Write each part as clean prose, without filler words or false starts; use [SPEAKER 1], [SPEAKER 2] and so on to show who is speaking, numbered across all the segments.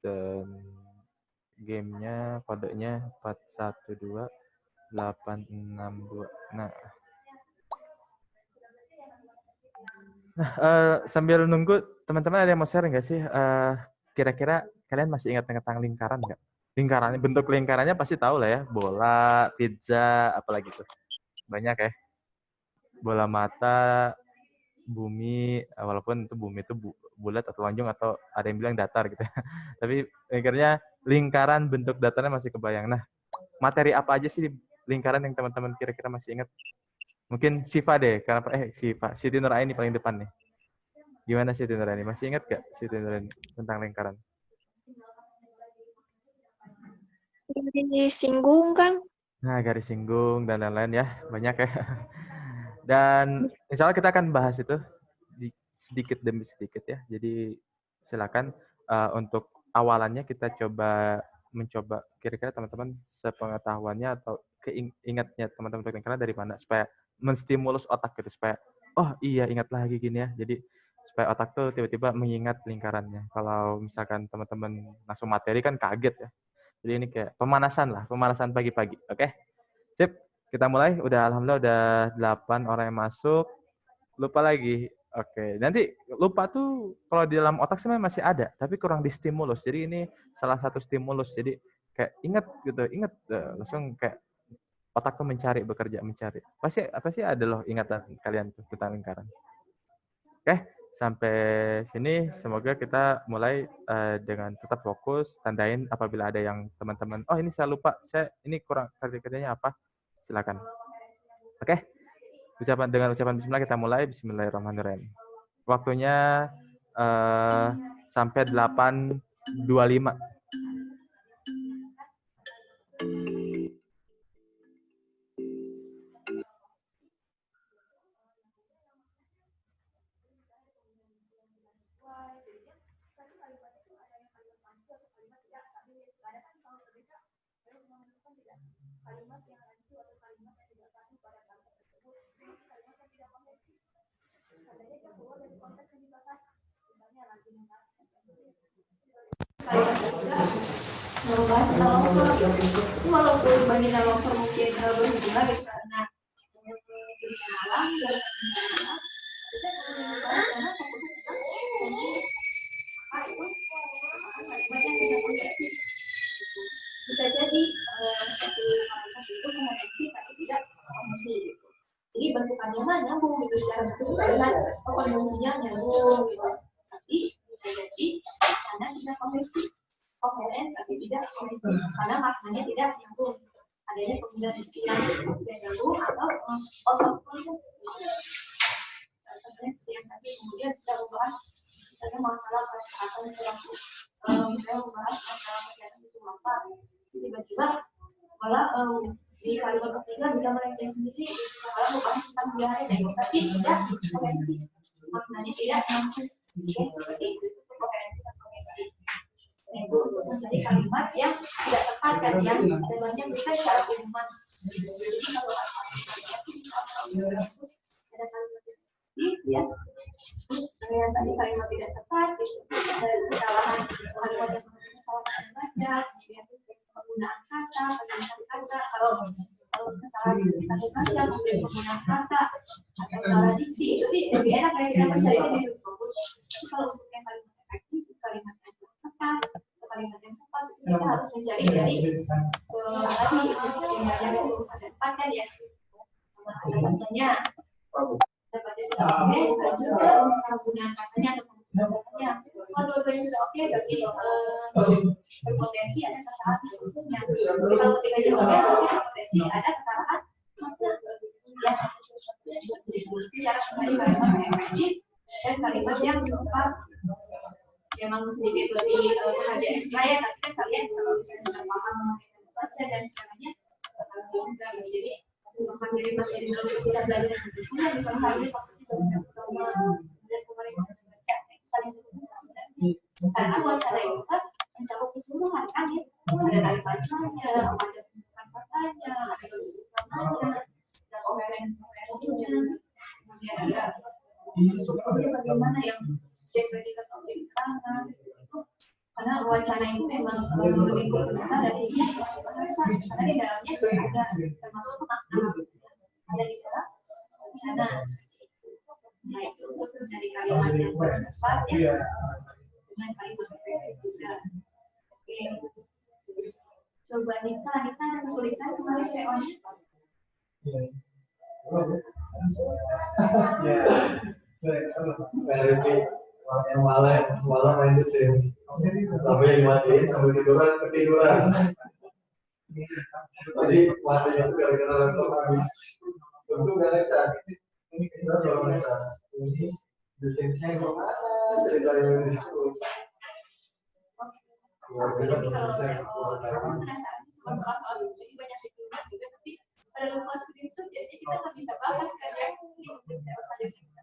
[SPEAKER 1] dan gamenya kodenya 412862. Nah, sambil nunggu teman-teman ada yang mau share nggak sih? Kira-kira kalian masih ingat tentang lingkaran nggak? Lingkarannya, bentuk lingkarannya pasti tahu lah ya, bola, pizza, apalagi tuh. Banyak ya. Bola mata, bumi, walaupun itu bumi itu bulat atau lonjong atau ada yang bilang datar gitu. Tapi akhirnya lingkaran bentuk datarnya masih kebayang. Nah, materi apa aja sih di lingkaran yang teman-teman kira-kira masih ingat? Mungkin Siva deh, karena Siva, Siti Nuraini paling depan nih. Gimana Siti Nuraini? Masih ingat gak Siti Nuraini tentang lingkaran?
[SPEAKER 2] Garis singgung kan?
[SPEAKER 1] Nah, garis singgung dan lain-lain ya, banyak ya. Dan insya Allah kita akan bahas itu sedikit demi sedikit ya. Jadi silakan untuk awalannya kita mencoba kira-kira teman-teman sepengetahuannya atau keingatnya teman-teman lingkaran dari mana supaya menstimulus otak gitu supaya oh iya ingat lagi gini ya. Jadi supaya otak tuh tiba-tiba mengingat lingkarannya. Kalau misalkan teman-teman langsung materi kan kaget ya. Jadi ini kayak pemanasan pagi-pagi. Oke. Sip, kita mulai. Alhamdulillah udah 8 orang yang masuk. Lupa lagi. Oke, nanti lupa tuh kalau di dalam otak sebenarnya masih ada, tapi kurang distimulus. Jadi ini salah satu stimulus. Jadi kayak ingat langsung kayak otak tuh bekerja mencari. Pasti ada loh ingatan kalian tuh tentang lingkaran. Oke, sampai sini semoga kita mulai dengan tetap fokus, tandain apabila ada yang teman-teman, oh ini saya lupa, ini kurang kerjanya apa, silakan. Oke, dengan ucapan bismillah kita mulai. Bismillahirrahmanirrahim. Waktunya sampai 8.25.
[SPEAKER 3] Membahas tentang longsor, walaupun bagian longsor mungkin berhubungan gitu karena malam dan bisa jadi satu kalimat itu konvensi tapi tidak konvensi gitu. Jadi bentukannya mah nyambung gitu secara bentuk kalimat konvensinya nyambung gitu. Tapi bisa jadi sana tidak konvensi. Koheren tapi tidak konvensi karena maknanya tidak nyambung. Adanya penggunaan istilah tidak nyambung atau otot. Seperti yang tadi kemudian kita membahas misalnya masalah kesehatan perilaku. Misalnya membahas masalah kesehatan itu apa? Tiba-tiba malah di kalimat ketiga bisa melenceng sendiri malah membahas tentang diare tapi tidak konvensi maknanya tidak nyambung. Jadi itu koherensi dan konvensi. Itu untuk mencari kalimat yang tidak tepat dan yang ada banyak kita secara umum. Jadi kalau ada kalimat ya, yang tadi kalimat tidak tepat, ada kesalahan kalimat yang kesalahan membaca, kemudian penggunaan kata, kalau kesalahan kita membaca, kemudian penggunaan kata atau salah diksi itu sih lebih enak kayak kita mencari di fokus. Kalau untuk yang kalimat efektif, kalimat yang tepat, kalimat yang tepat kita harus mencari dari tadi yang ada tepat kan ya, ada bacanya. Dapatnya sudah oke, dan juga penggunaan katanya atau penggunaan katanya. Kalau dua-duanya sudah oke, berarti berpotensi ada kesalahan di sebelumnya. Tapi kalau ketiganya oke, berpotensi ada kesalahan. Ya, cara mencari kalimat yang efektif dan kalimat yang tepat. Memang sedikit lebih perhatian saya, tapi kan kalian kalau misalnya sudah paham baca dan sebagainya, juga jadi materi-materi dalam kita belajar dan diskusinya di salah satu topik juga bisa pertama dan kemarin membaca saling berkomunikasi karena wawancara itu kan mencakup keseluruhan kan ya, ada dari bacanya, ada pembukaan katanya, ada tulis utamanya, ada koherensinya, kemudian ada bagaimana yang subjek predikat objek keterangan itu karena karena wacana itu memang lebih besar dari besar, karena di dalamnya ada termasuk makna ada di dalam wacana. Nah itu untuk mencari kalimat yang tepat ya dengan kalimat yang bisa. Oke, coba Nita ada kesulitan kemarin VO-nya?
[SPEAKER 4] Semalam main The Sims tapi dimatiin sambil ketiduran jadi matinya itu gara-gara laptop habis tentu nggak ngecas kita belum ngecas ini The Sims-nya gimana ceritanya di terus
[SPEAKER 3] Tapi kalau kamu penasaran sama soal-soal seperti banyak di rumah juga, tapi pada lupa screenshot, jadi kita nggak bisa bahas kan ya. Terus saja kita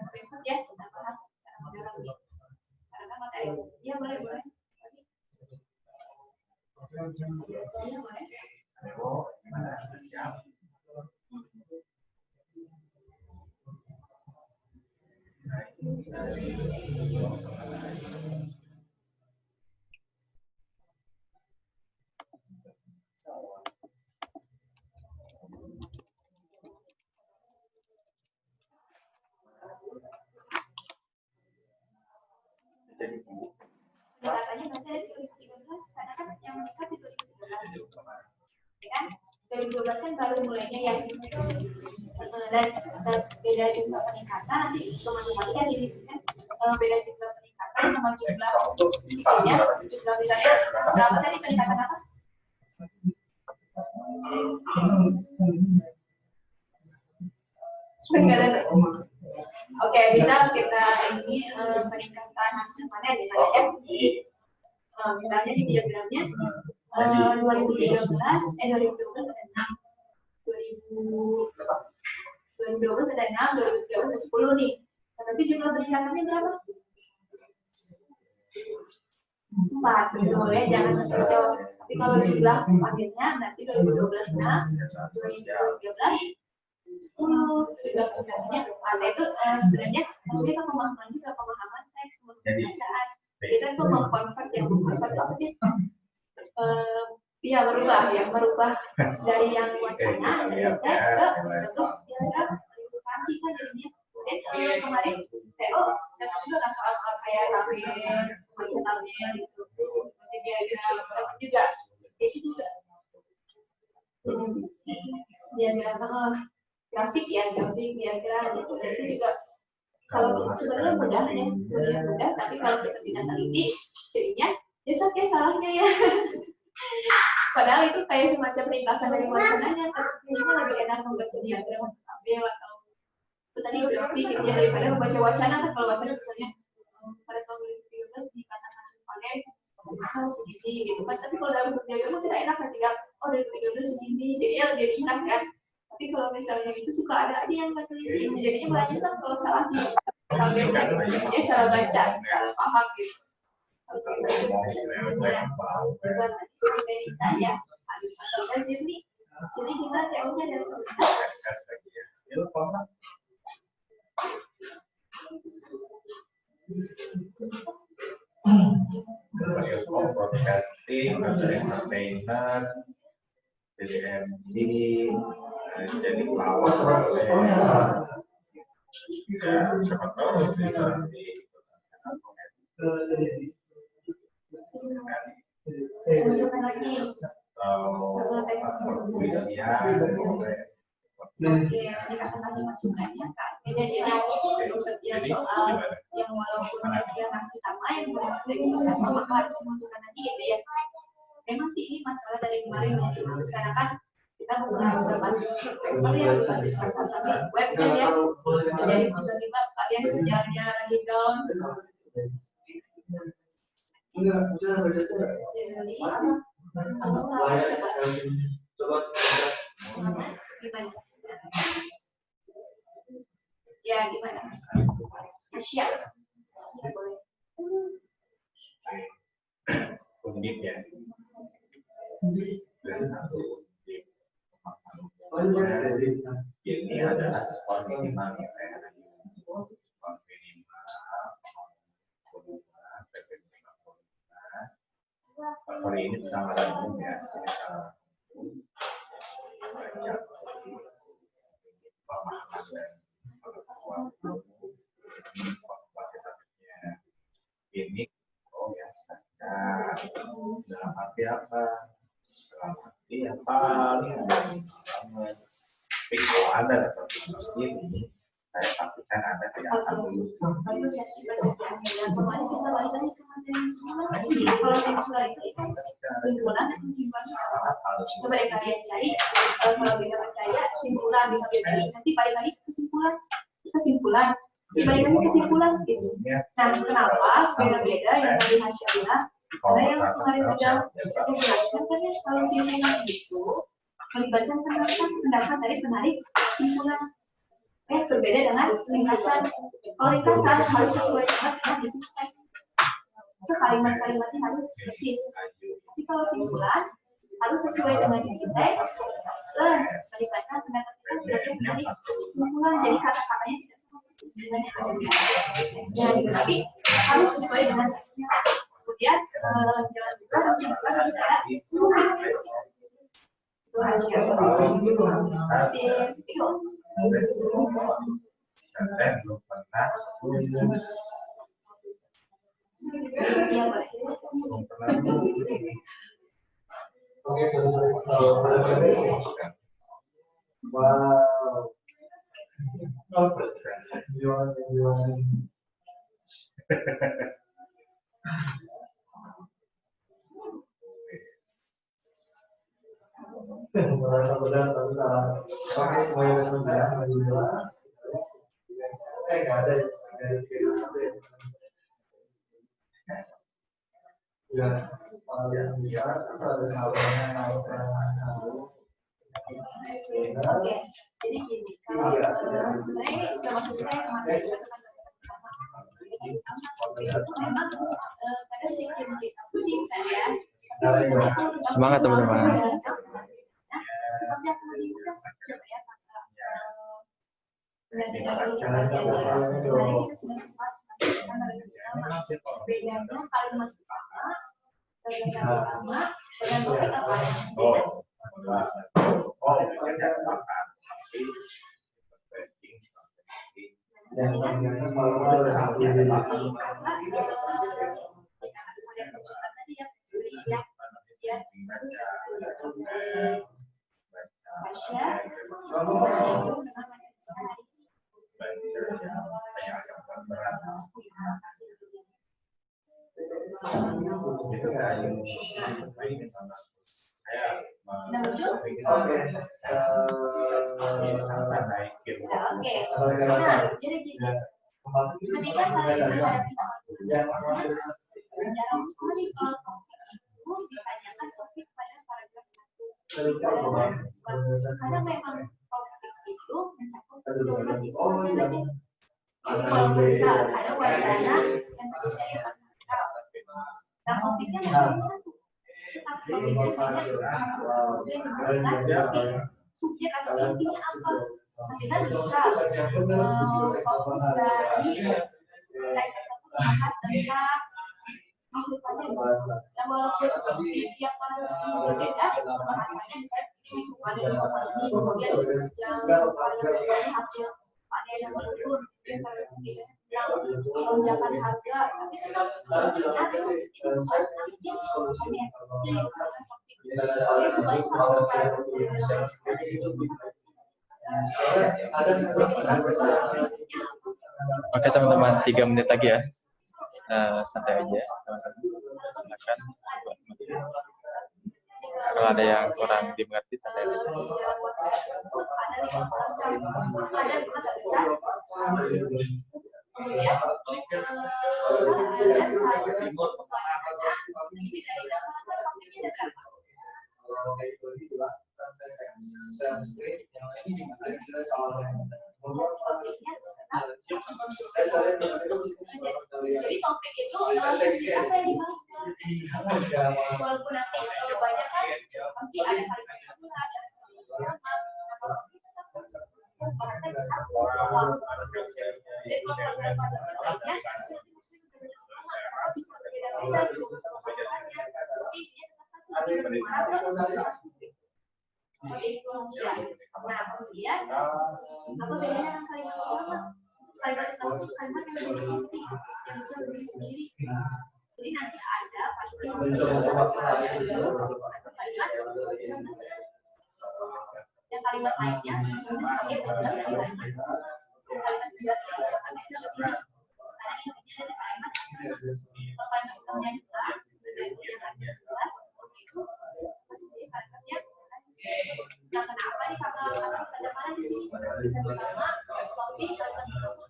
[SPEAKER 3] screenshot ya, kita bahas secara modern nih. Karena materi, ya boleh. Iya boleh. Pendekatannya nanti dari 2013 karena kan yang menikah di 2013 ya kan 2012 kan baru mulainya ya dan beda jumlah peningkatan nanti matematika sini kan beda jumlah peningkatan sama jumlah tiketnya jumlah misalnya berapa tadi peningkatan apa? Oke, bisa kita ini peningkatan hasil panen misalnya ya. Misalnya di diagramnya 2012 ada 6, 2012 ada 6, 2013 ada 10 nih. Tapi jumlah peningkatannya berapa? 4, betul ya, jangan kacau. Tapi kalau jumlah panennya nanti 2012 6, 2013 10 juga peningkatannya ada itu sebenarnya maksudnya kan pemahaman teks pembacaan kita tuh mengkonvert yang apa sih merubah dari yang wacana dari teks ke bentuk diagram ilustrasi kan jadinya kemudian kemarin TO datang juga soal-soal kayak tabel baca tabel gitu baca diagram dapat juga itu juga diagram grafik diagram gitu itu juga kalau sebenarnya mudah tapi kalau kita tidak teliti jadinya ya salahnya ya padahal itu kayak semacam ringkasan dari wacananya tapi memang lebih enak membaca diagram tabel atau itu tadi grafik gitu ya daripada membaca wacana kan kalau wacana misalnya pada tahun 2013 dikatakan hasil panen sebesar segini gitu kan tapi kalau dalam diagram kita enak kan tinggal 2013 segini jadi ya lebih ringkas kan. Tapi kalau misalnya itu suka ada aja yang nggak teliti, jadinya malah nyesel kalau salah di tabelnya gitu. Dia salah baca, salah paham gitu. Juga nanti sampai ditanya, habis masalah sini, jadi gimana teorinya dari sebentar?
[SPEAKER 5] Broadcasting, entertainer, jadi MC, jadi pelawak ya siapa tahu nanti
[SPEAKER 3] setiap soal yang walaupun teksnya masih sama yang teksnya sama maka harus menunjukkan lagi gitu ya. Memang sih ini masalah dari kemarin ya, sekarang kan kita menggunakan berbasis paper ya, berbasis kertas tapi web kan ya. Jadi tiba-tiba kalian sejarahnya lagi down. Ya gimana? Asia.
[SPEAKER 5] unik ya. Ini adalah skor minimal skor minimal sorry ini pelanggaran umum ya. Pemahaman dan pengetahuan kuantitatifnya ini ya standar dalam arti apa? Dalam arti yang paling banget. Tapi kalau ada dapat ini, saya pastikan ada kelihatan dulu.
[SPEAKER 3] Coba deh kalian cari, kalau beda percaya kesimpulan nanti balik lagi ke kesimpulan balik lagi kesimpulan gitu. Nah, kenapa beda-beda yang tadi Hasya bilang? Karena yang kemarin sudah dijelaskan kan ya, kalau simpulan itu melibatkan pendapat dari penarik kesimpulan. Berbeda dengan ringkasan. Kalau ringkasan harus sesuai dengan yang disimpan. Sekalimat-kalimatnya harus persis. Tapi kalau simpulan harus sesuai dengan isi teks plus melibatkan pendapat kita sebagai penarik kesimpulan. Jadi kata-katanya tidak sama persis dengan yang ada di teksnya, tapi harus sesuai dengan teksnya. Kemudian jalan juga kesimpulan bisa itu hasil.
[SPEAKER 5] Saya belum pernah
[SPEAKER 4] Oke, wow. Gimana? Merasa benar tapi salah. Oke, semuanya udah selesai. Alhamdulillah. Nggak ada ya, yang bisa ada sahabatnya
[SPEAKER 3] Oke, jadi gini, kalau sebenarnya sudah masuk kita yang kemarin memang pada sedikit pusing saja.
[SPEAKER 1] Semangat teman-teman.
[SPEAKER 3] Pasti akan lebih mudah. Coba ya, bedanya kalimat pertama, gagasan pertama, dengan topik apa? Oke, nah, jadi gini, ketika kalian menghadapi suatu jarang sekali kalau topik itu ditanyakan topik pada paragraf 1. Karena memang topik itu mencakup keseluruhan isi wacananya. Kalau misal ada wacana yang terdiri dari 4 paragraf, nah topiknya memang satu. Topiknya hanya subjek atau intinya apa? Masih kan bisa fokus dari teks tersebut membahas tentang masukannya dan walaupun di tiap paragraf itu berbeda bahasanya bisa masuk pada ini kemudian yang hasil panen yang turun lonjakan harga tapi tetap itu bukan sebaik
[SPEAKER 1] Oke teman-teman, 3 menit lagi ya. Santai aja teman-teman. Silakan. Kalau ada yang kurang dimengerti, tanda aja.
[SPEAKER 3] Jadi topik itu apa yang dibahas walaupun nanti kalau banyak kan pasti ada kalimat sebagai pengarah seperti itu ya. Nah, kemudian apa bedanya dengan kalimat utama? Kalimat utama itu kalimat yang menjadi inti, yang bisa berdiri sendiri. Jadi nanti ada pasti yang kalimat lainnya sebagai pengguna dari kalimat kalimat biasa itu akan bisa lebih karena intinya dari kalimat utamanya juga dan yang ada jelas itu jadi kalimatnya. Nah, kenapa nih kakak kasih pada mana di sini? Pertama, topik kalimat tersebut.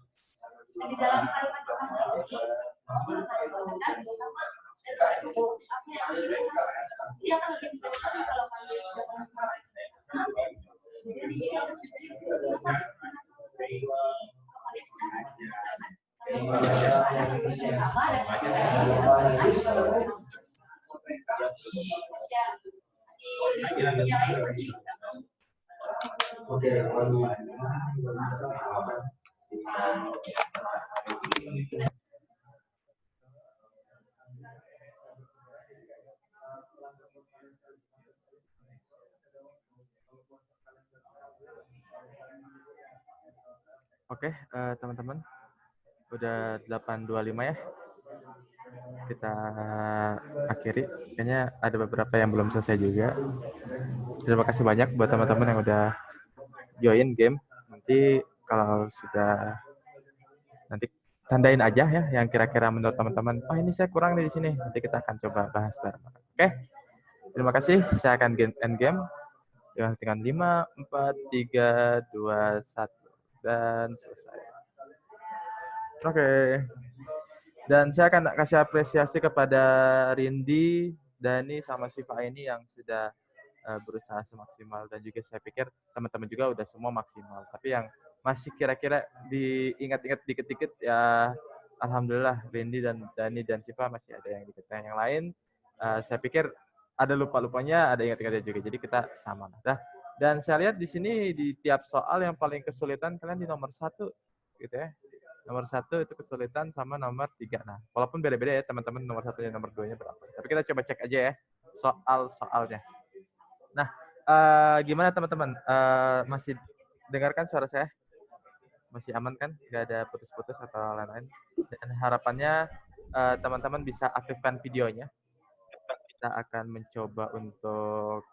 [SPEAKER 3] Dan di dalam kalimat utama ini pasti ada besar utama dan apa yang dia akan lebih mudah sekali kalau kalian sudah menemukan. Jadi dia harus bisa
[SPEAKER 1] Oke, teman-teman. Udah 8.25 ya. Kita akhiri. Kayaknya ada beberapa yang belum selesai juga. Terima kasih banyak buat teman-teman yang udah join game. Nanti kalau sudah nanti tandain aja ya yang kira-kira menurut teman-teman, oh ini saya kurang nih di sini. Nanti kita akan coba bahas bareng. Oke. Terima kasih. Saya akan end game dengan 5, 4, 3, 2, 1 dan selesai. Oke. Dan saya akan kasih apresiasi kepada Rindi, Dani, sama Siva ini yang sudah berusaha semaksimal. Dan juga saya pikir teman-teman juga udah semua maksimal. Tapi yang masih kira-kira diingat-ingat dikit-dikit ya alhamdulillah Rindi dan Dani dan Siva masih ada yang dikit. Yang lain saya pikir ada lupa-lupanya, ada ingat-ingatnya juga. Jadi kita sama. Nah, dan saya lihat di sini di tiap soal yang paling kesulitan kalian di nomor 1 gitu ya. Nomor 1 itu kesulitan sama nomor 3. Nah, walaupun beda-beda ya teman-teman nomor 1 dan nomor 2-nya berapa. Tapi kita coba cek aja ya soal-soalnya. Nah, gimana teman-teman? Masih dengarkan suara saya? Masih aman kan? Nggak ada putus-putus atau lain-lain? Dan harapannya teman-teman bisa aktifkan videonya. Kita akan mencoba untuk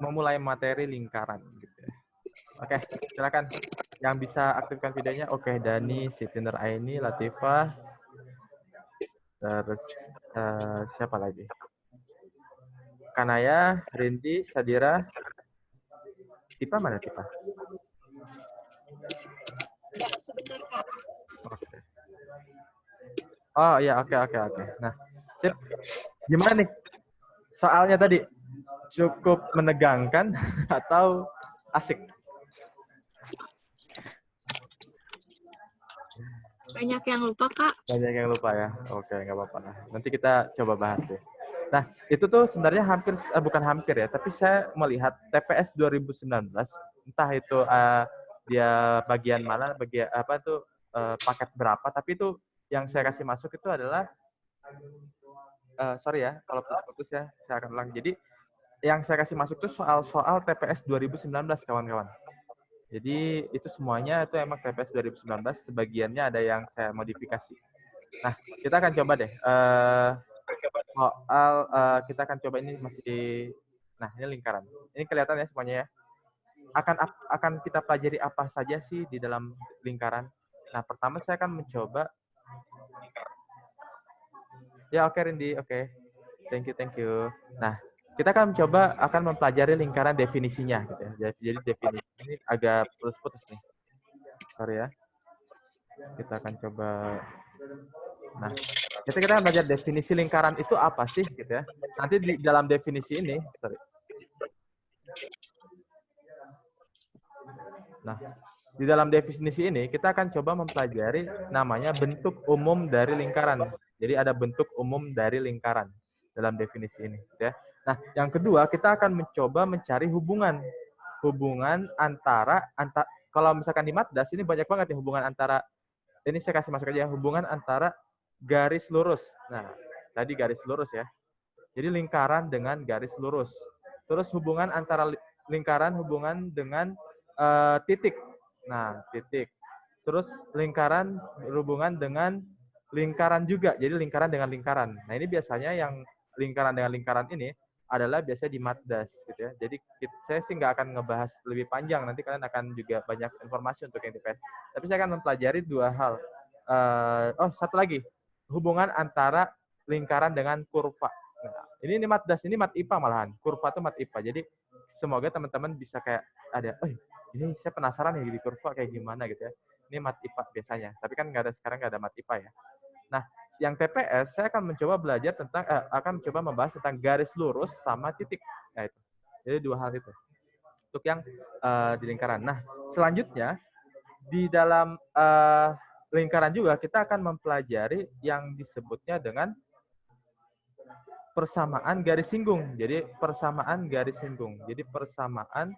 [SPEAKER 1] memulai materi lingkaran. Gitu ya. Oke, silakan. Yang bisa aktifkan videonya, oke, Dani, Siti Nur Aini, Latifah, terus siapa lagi? Kanaya, Rindi, Sadira, Tipa mana Tipa?
[SPEAKER 2] Ya, sebentar Kak.
[SPEAKER 1] Oke. Oh iya, oke. Nah, Cip, gimana nih? Soalnya tadi cukup menegangkan atau asik?
[SPEAKER 2] Banyak yang lupa Kak.
[SPEAKER 1] Banyak yang lupa ya. Oke, nggak apa-apa. Nanti kita coba bahas deh. Nah, itu tuh sebenarnya bukan hampir ya, tapi saya melihat TPS 2019, entah itu dia bagian mana, bagian apa tuh paket berapa, tapi itu yang saya kasih masuk itu adalah sorry ya, kalau putus-putus ya, saya akan ulang. Jadi yang saya kasih masuk itu soal-soal TPS 2019, kawan-kawan. Jadi itu semuanya itu emang TPS 2019, sebagiannya ada yang saya modifikasi. Nah, kita akan coba deh. Soal kita akan coba ini masih, nah ini lingkaran. Ini kelihatan ya semuanya ya. Akan kita pelajari apa saja sih di dalam lingkaran. Nah, pertama saya akan mencoba. Ya oke Rindi, oke. Thank you. Nah, kita akan mempelajari lingkaran definisinya gitu ya. Jadi definisi ini agak putus-putus nih. Sorry ya. Kita akan coba. Nah, kita akan belajar definisi lingkaran itu apa sih gitu ya. Nanti di dalam definisi ini, sorry. Nah, di dalam definisi ini kita akan coba mempelajari namanya bentuk umum dari lingkaran. Jadi ada bentuk umum dari lingkaran dalam definisi ini gitu ya. Nah, yang kedua kita akan mencoba mencari hubungan antara kalau misalkan di Matdas ini banyak banget nih hubungan antara, ini saya kasih masuk aja, hubungan antara garis lurus. Nah, tadi garis lurus ya. Jadi lingkaran dengan garis lurus. Terus hubungan antara lingkaran hubungan dengan titik. Nah, titik. Terus lingkaran berhubungan dengan lingkaran juga. Jadi lingkaran dengan lingkaran. Nah, ini biasanya yang lingkaran dengan lingkaran ini adalah biasanya di Matdas gitu ya. Jadi saya sih nggak akan ngebahas lebih panjang. Nanti kalian akan juga banyak informasi untuk yang TPS. Tapi saya akan mempelajari dua hal. Satu lagi. Hubungan antara lingkaran dengan kurva. Nah, ini Matdas, ini Mat IPA malahan. Kurva itu Mat IPA. Jadi semoga teman-teman bisa kayak ada, ini saya penasaran nih di kurva kayak gimana gitu ya. Ini Mat IPA biasanya. Tapi kan sekarang nggak ada Mat IPA ya. Nah, yang TPS saya akan mencoba belajar tentang akan mencoba membahas tentang garis lurus sama titik. Nah, itu. Jadi dua hal itu. Untuk yang di lingkaran. Nah, selanjutnya di dalam lingkaran juga kita akan mempelajari yang disebutnya dengan persamaan garis singgung. Jadi persamaan garis singgung. Jadi persamaan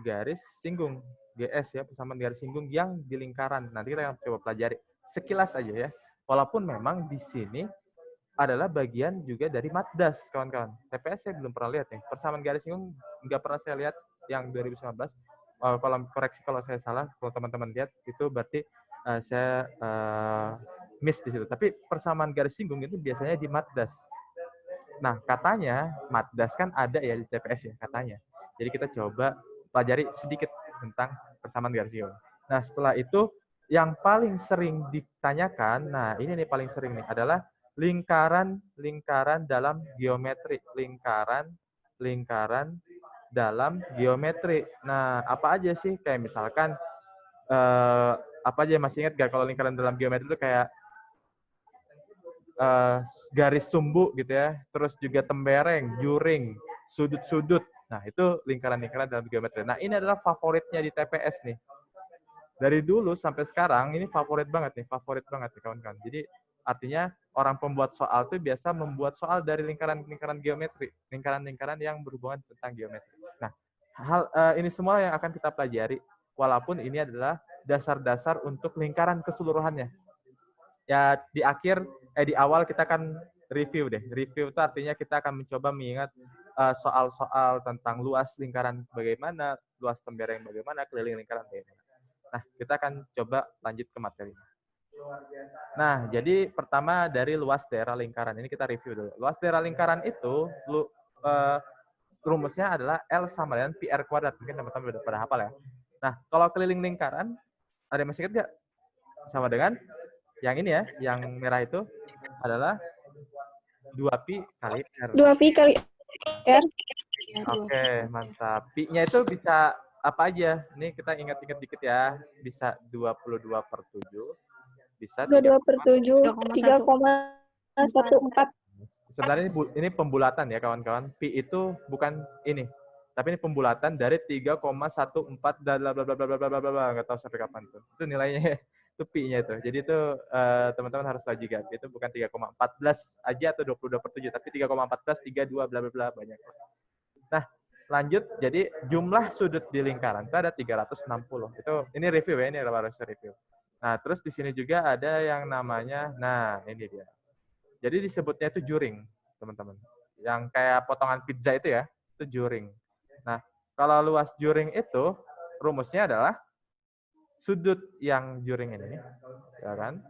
[SPEAKER 1] garis singgung. GS ya, persamaan garis singgung yang di lingkaran. Nanti kita akan coba pelajari sekilas aja ya. Walaupun memang di sini adalah bagian juga dari Matdas, kawan-kawan. TPS saya belum pernah lihat nih. Persamaan garis singgung nggak pernah saya lihat yang 2019. Kalau koreksi kalau saya salah, kalau teman-teman lihat itu berarti saya miss di situ. Tapi persamaan garis singgung itu biasanya di Matdas. Nah, katanya Matdas kan ada ya di TPS ya, katanya. Jadi kita coba pelajari sedikit tentang persamaan garis singgung. Nah, setelah itu yang paling sering ditanyakan, nah ini nih paling sering nih, adalah lingkaran dalam geometri. Lingkaran dalam geometri. Nah, apa aja sih? Kayak misalkan, apa aja masih ingat gak kalau lingkaran dalam geometri itu kayak garis sumbu gitu ya, terus juga tembereng, juring, sudut-sudut. Nah, itu lingkaran-lingkaran dalam geometri. Nah, ini adalah favoritnya di TPS nih. Dari dulu sampai sekarang ini favorit banget nih kawan-kawan. Jadi artinya orang pembuat soal itu biasa membuat soal dari lingkaran-lingkaran geometri, lingkaran-lingkaran yang berhubungan tentang geometri. Nah, hal ini semua yang akan kita pelajari, walaupun ini adalah dasar-dasar untuk lingkaran keseluruhannya. Ya di awal kita akan review deh. Review itu artinya kita akan mencoba mengingat soal-soal tentang luas lingkaran bagaimana, luas tembereng bagaimana, keliling lingkaran bagaimana. Nah, kita akan coba lanjut ke materi. Nah, jadi pertama dari luas daerah lingkaran. Ini kita review dulu. Luas daerah lingkaran itu rumusnya adalah L sama dengan PR kuadrat. Mungkin teman-teman udah pada hafal ya. Nah, kalau keliling lingkaran, ada yang masih ingat nggak? Sama dengan yang ini ya, yang merah itu adalah 2pi kali R.
[SPEAKER 6] 2pi kali R.
[SPEAKER 1] Oke, mantap. Pi-nya itu bisa apa aja? Ini kita ingat-ingat dikit ya. Bisa 22/7. Bisa
[SPEAKER 6] 22/7, 3,14.
[SPEAKER 1] Sebenarnya ini pembulatan ya, kawan-kawan. Pi itu bukan ini. Tapi ini pembulatan dari 3,14 dan bla bla bla bla bla bla bla, nggak tahu sampai kapan tuh. Itu nilainya, itu pi-nya itu. Jadi itu teman-teman harus tahu juga. Itu bukan 3,14 aja atau 22/7, tapi 3,14, 32 bla bla bla banyak. Nah, lanjut. Jadi jumlah sudut di lingkaran itu ada 360. Ini review ya, ini adalah review. Nah, terus di sini juga ada yang namanya, nah ini dia. Jadi disebutnya itu juring, teman-teman. Yang kayak potongan pizza itu ya, itu juring. Nah, kalau luas juring itu rumusnya adalah sudut yang juring ini, ya kan,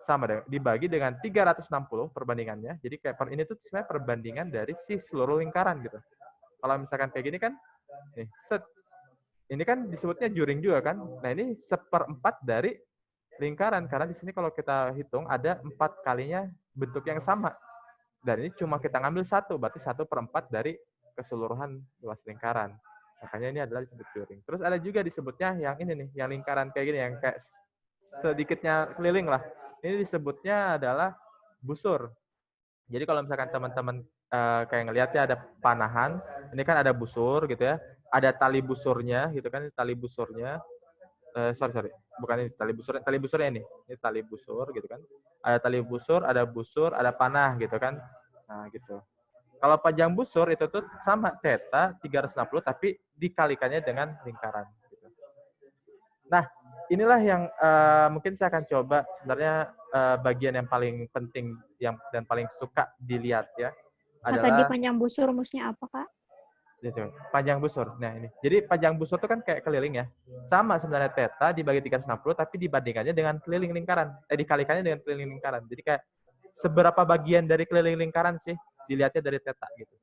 [SPEAKER 1] sama dengan dibagi dengan 360 perbandingannya. Jadi kayak ini tuh sebenarnya perbandingan dari si seluruh lingkaran gitu. Kalau misalkan kayak gini kan, nih, ini kan disebutnya juring juga kan. Nah, ini 1/4 dari lingkaran, karena di sini kalau kita hitung ada 4 kalinya bentuk yang sama. Dan ini cuma kita ngambil 1, berarti 1/4 dari keseluruhan luas lingkaran. Makanya ini adalah disebut juring. Terus ada juga disebutnya yang ini nih, yang lingkaran kayak gini, yang kayak sedikitnya keliling lah. Ini disebutnya adalah busur. Jadi kalau misalkan teman-teman kayak ngelihatnya ada panahan, ini kan ada busur gitu ya. Ada tali busurnya gitu kan, tali busurnya. Sorry, bukan ini tali busurnya ini tali busur gitu kan. Ada tali busur, ada panah gitu kan. Nah gitu. Kalau panjang busur itu tuh sama theta 360 tapi dikalikannya dengan lingkaran. Gitu. Nah inilah yang mungkin saya akan coba sebenarnya bagian yang paling penting dan paling suka dilihat ya.
[SPEAKER 6] Tadi
[SPEAKER 1] adalah
[SPEAKER 6] panjang busur rumusnya apa, Kak?
[SPEAKER 1] gitu, panjang busur. Nah, ini. Jadi panjang busur itu kan kayak keliling ya. Sama sebenarnya theta dibagi 360 tapi dibandingkannya dengan keliling lingkaran. Dikalikannya dengan keliling lingkaran. Jadi kayak seberapa bagian dari keliling lingkaran sih dilihatnya dari theta gitu.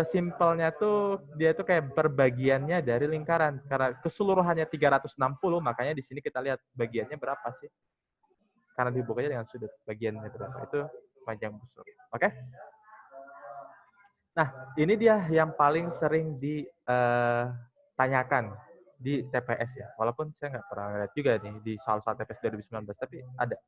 [SPEAKER 1] Simpelnya tuh dia tuh kayak perbagiannya dari lingkaran. Karena keseluruhannya 360, makanya di sini kita lihat bagiannya berapa sih. Karena dibukanya dengan sudut bagiannya berapa. Itu panjang busur. Oke? Nah, ini dia yang paling sering ditanyakan di TPS ya. Walaupun saya nggak pernah lihat juga nih di soal-soal TPS 2019, tapi ada.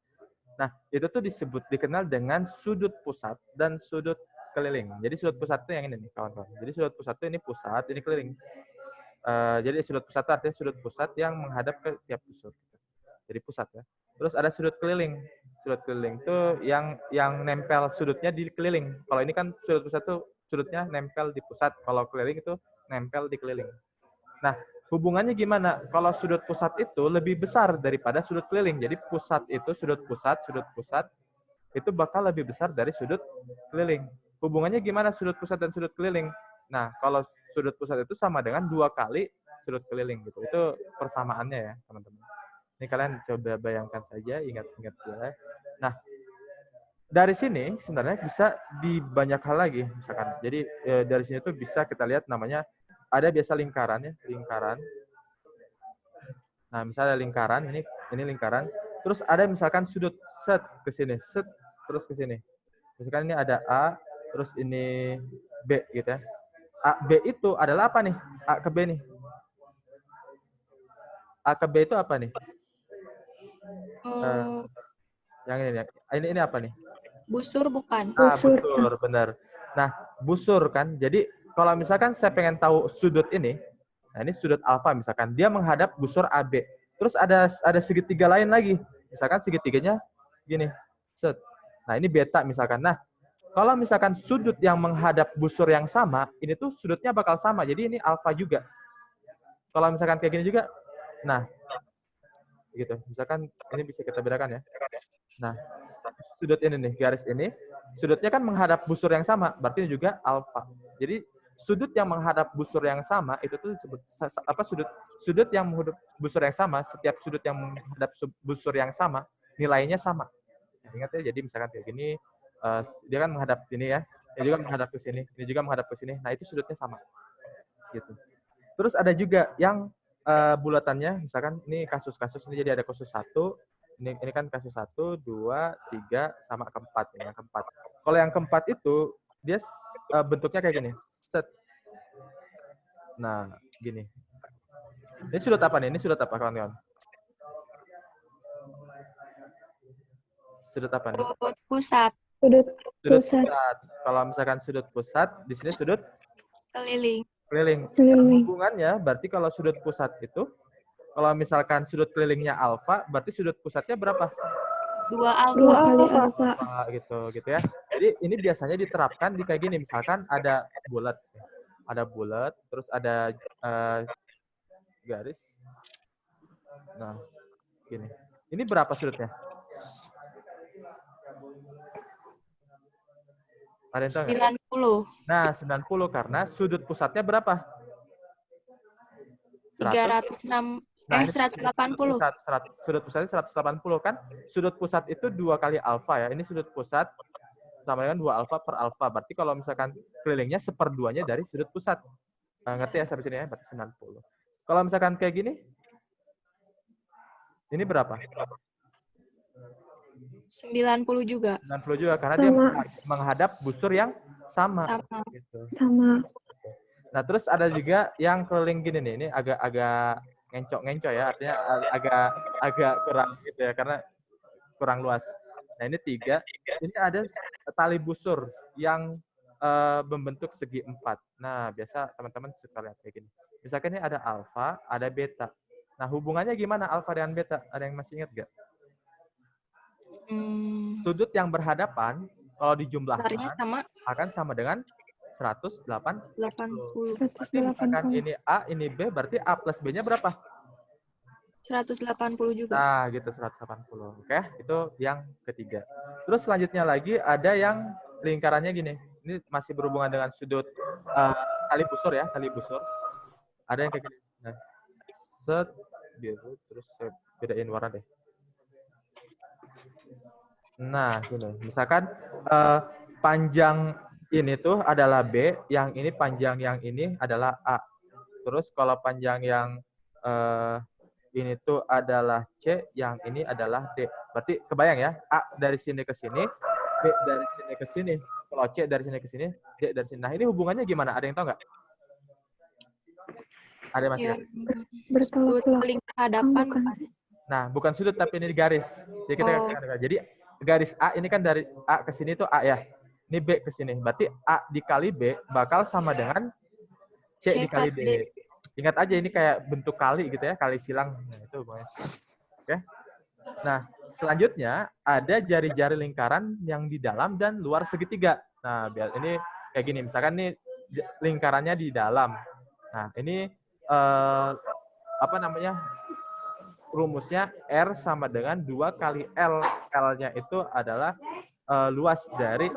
[SPEAKER 1] Nah, itu tuh dikenal dengan sudut pusat dan sudut keliling. Jadi sudut pusat itu yang ini nih, kawan-kawan. Jadi sudut pusat itu ini pusat, ini keliling. Jadi sudut pusat itu artinya sudut pusat yang menghadap ke tiap busur. Jadi pusat ya. Terus ada sudut keliling. Sudut keliling itu yang nempel sudutnya di keliling. Kalau ini kan sudut pusat itu sudutnya nempel di pusat. Kalau keliling itu nempel di keliling. Nah, hubungannya gimana? Kalau sudut pusat itu lebih besar daripada sudut keliling. Jadi pusat itu sudut pusat itu bakal lebih besar dari sudut keliling. Hubungannya gimana sudut pusat dan sudut keliling? Nah, kalau sudut pusat itu sama dengan 2 kali sudut keliling gitu. Itu persamaannya ya, teman-teman. Ini kalian coba bayangkan saja, ingat-ingat ya. Nah, dari sini sebenarnya bisa di banyak hal lagi, misalkan. Jadi dari sini tuh bisa kita lihat namanya ada biasa lingkaran ya, lingkaran. Nah, misalnya lingkaran, ini lingkaran. Terus ada misalkan sudut set ke sini, set terus ke sini. Misalkan ini ada A, terus ini B gitu ya. A, B itu adalah apa nih? A ke B nih. A ke B itu apa nih? Yang ini apa nih?
[SPEAKER 2] Busur bukan?
[SPEAKER 1] Busur, benar. Nah, busur kan. Jadi kalau misalkan saya pengen tahu sudut ini, nah ini sudut alfa misalkan, dia menghadap busur AB. Terus ada segitiga lain lagi. Misalkan segitiganya gini. Set. Nah, ini beta misalkan. Nah, kalau misalkan sudut yang menghadap busur yang sama, ini tuh sudutnya bakal sama. Jadi ini alfa juga. Kalau misalkan kayak gini juga, nah, gitu. Misalkan ini bisa kita bedakan ya. Nah, sudut ini nih, garis ini, sudutnya kan menghadap busur yang sama, berarti ini juga alfa. Jadi sudut yang menghadap busur yang sama itu tuh sudut yang menghadap busur yang sama, setiap sudut yang menghadap busur yang sama nilainya sama. Nah, ingat ya, jadi misalkan kayak gini, dia kan menghadap ini ya, ini juga menghadap ke sini, ini juga menghadap ke sini. Nah, itu sudutnya sama. Gitu. Terus ada juga yang bulatannya, misalkan ini kasus-kasus ini, jadi ada kasus 1, ini kan kasus 1, 2, 3, sama keempat. Yang keempat. Kalau yang keempat itu, dia bentuknya kayak gini. Set. Nah, gini. Ini sudut apa nih? Ini sudut apa, kawan-kawan? Sudut apa nih?
[SPEAKER 2] Sudut pusat.
[SPEAKER 6] Sudut
[SPEAKER 1] pusat. Kalau misalkan sudut pusat, di sini sudut
[SPEAKER 2] Keliling.
[SPEAKER 1] keliling. Hubungannya berarti kalau sudut pusat itu, kalau misalkan sudut kelilingnya alfa, berarti sudut pusatnya berapa?
[SPEAKER 2] 2 alfa.
[SPEAKER 6] 2 kali alfa.
[SPEAKER 1] Gitu ya. Jadi ini biasanya diterapkan di kayak gini, misalkan ada bulat, terus ada garis. Nah, gini. Ini berapa sudutnya? Ada yang tahu nggak?
[SPEAKER 2] 90.
[SPEAKER 1] Nah, 90 karena sudut pusatnya berapa?
[SPEAKER 2] 306. 180.
[SPEAKER 1] Sudut pusatnya 180 kan? Sudut pusat itu 2 kali alfa ya. Ini sudut pusat sama dengan 2 alfa per alfa. Berarti kalau misalkan kelilingnya 1/2-nya dari sudut pusat. Ngerti ya sampai sini ya? Berarti 90. Kalau misalkan kayak gini, ini berapa?
[SPEAKER 2] 90 juga.
[SPEAKER 1] 90 juga karena dia menghadap busur yang sama. Gitu.
[SPEAKER 6] Sama.
[SPEAKER 1] Nah, terus ada juga yang keliling gini nih. Ini agak ngencok-ngencok ya, artinya agak kurang gitu ya, karena kurang luas. Nah, ini 3. Ini ada tali busur yang membentuk segi 4. Nah, biasa teman-teman suka lihat kayak gini. Misalkan ini ada alfa, ada beta. Nah, hubungannya gimana alfa dengan beta? Ada yang masih ingat nggak? Sudut yang berhadapan, kalau dijumlahkan, akan sama dengan 180. Berarti misalkan ini A, ini B, berarti A plus B-nya berapa?
[SPEAKER 2] 180 juga.
[SPEAKER 1] Nah, gitu 180. Oke, itu yang ketiga. Terus selanjutnya lagi ada yang lingkarannya gini. Ini masih berhubungan dengan sudut tali busur ya, tali busur. Ada yang kayak gini. Nah, set biru, terus saya bedain warna deh. Nah, gini. Misalkan panjang ini tuh adalah B, yang ini panjang yang ini adalah A. Terus kalau panjang yang ini tuh adalah C, yang ini adalah D. Berarti kebayang ya, A dari sini ke sini, B dari sini ke sini. Kalau C dari sini ke sini, D dari sini. Nah, ini hubungannya gimana? Ada yang tahu nggak? Ada yang masih
[SPEAKER 2] Ya,
[SPEAKER 1] ingat?
[SPEAKER 6] Bertolak
[SPEAKER 2] sudut saling berhadapan.
[SPEAKER 6] bukan.
[SPEAKER 1] Nah, bukan sudut, tapi ini garis. Jadi kita jadi garis A ini kan dari A ke sini tuh A ya. Ini B ke sini. Berarti A dikali B bakal sama dengan C dikali D. Ingat aja ini kayak bentuk kali gitu ya, kali silang. Nah, itu hubungannya. Oke. Nah, selanjutnya ada jari-jari lingkaran yang di dalam dan luar segitiga. Nah, biar ini kayak gini. Misalkan nih lingkarannya di dalam. Nah, ini apa namanya? Rumusnya R sama dengan 2 kali L. L-nya itu adalah luas dari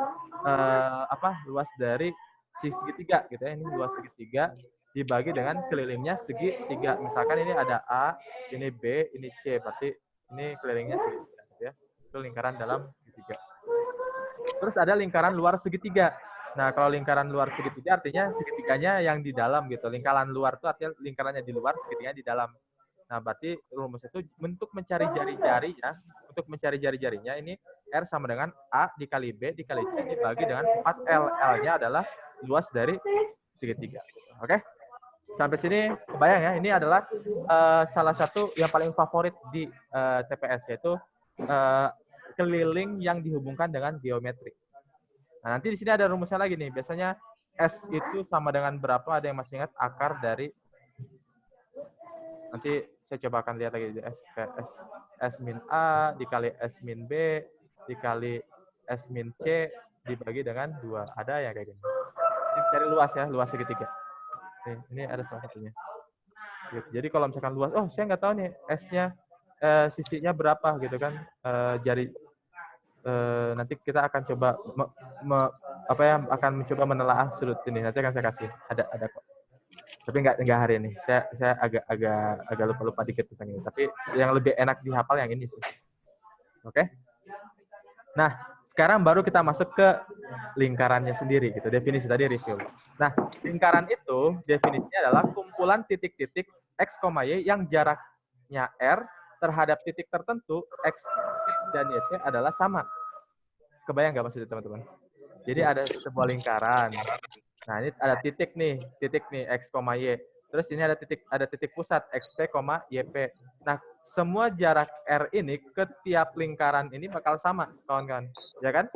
[SPEAKER 1] luas dari segitiga gitu ya. Ini luas segitiga dibagi dengan kelilingnya segitiga. Misalkan ini ada A, ini B, ini C. Berarti ini kelilingnya segitiga gitu ya. Itu lingkaran dalam segitiga. Terus ada lingkaran luar segitiga. Nah, kalau lingkaran luar segitiga artinya segitiganya yang di dalam gitu. Lingkaran luar itu artinya lingkarannya di luar, segitiganya di dalam. Nah, berarti rumus itu untuk mencari jari-jarinya ini R sama dengan A dikali B dikali C dibagi dengan 4L. L-nya adalah luas dari segitiga. Oke? Sampai sini kebayang ya, ini adalah salah satu yang paling favorit di TPS, yaitu keliling yang dihubungkan dengan geometri. Nah, nanti di sini ada rumusnya lagi nih. Biasanya S itu sama dengan berapa? Ada yang masih ingat akar dari, nanti saya coba akan lihat lagi, S min A dikali S min B dikali S min C dibagi dengan 2. Ada ya kayak gini. Ini cari luas ya, luas segitiga. Ini ada salah satunya. Gitu. Jadi kalau misalkan luas, oh saya nggak tahu nih S-nya sisinya berapa gitu kan, nanti kita akan coba akan mencoba menelaah sudut ini. Nanti akan saya kasih, ada kok. Tapi nggak hari ini. Saya agak lupa dikit tentang ini. Tapi yang lebih enak dihafal yang ini sih. Oke? Nah, sekarang baru kita masuk ke lingkarannya sendiri gitu. Definisi tadi review. Nah, lingkaran itu definisinya adalah kumpulan titik-titik X, Y yang jaraknya R terhadap titik tertentu X dan Y adalah sama. Kebayang nggak maksudnya teman-teman? Jadi ada sebuah lingkaran. Nah, ini ada titik nih X, Y. Terus ini ada titik pusat XP, YP. Nah, semua jarak R ini ke tiap lingkaran ini bakal sama, kawan-kawan. Ya kan?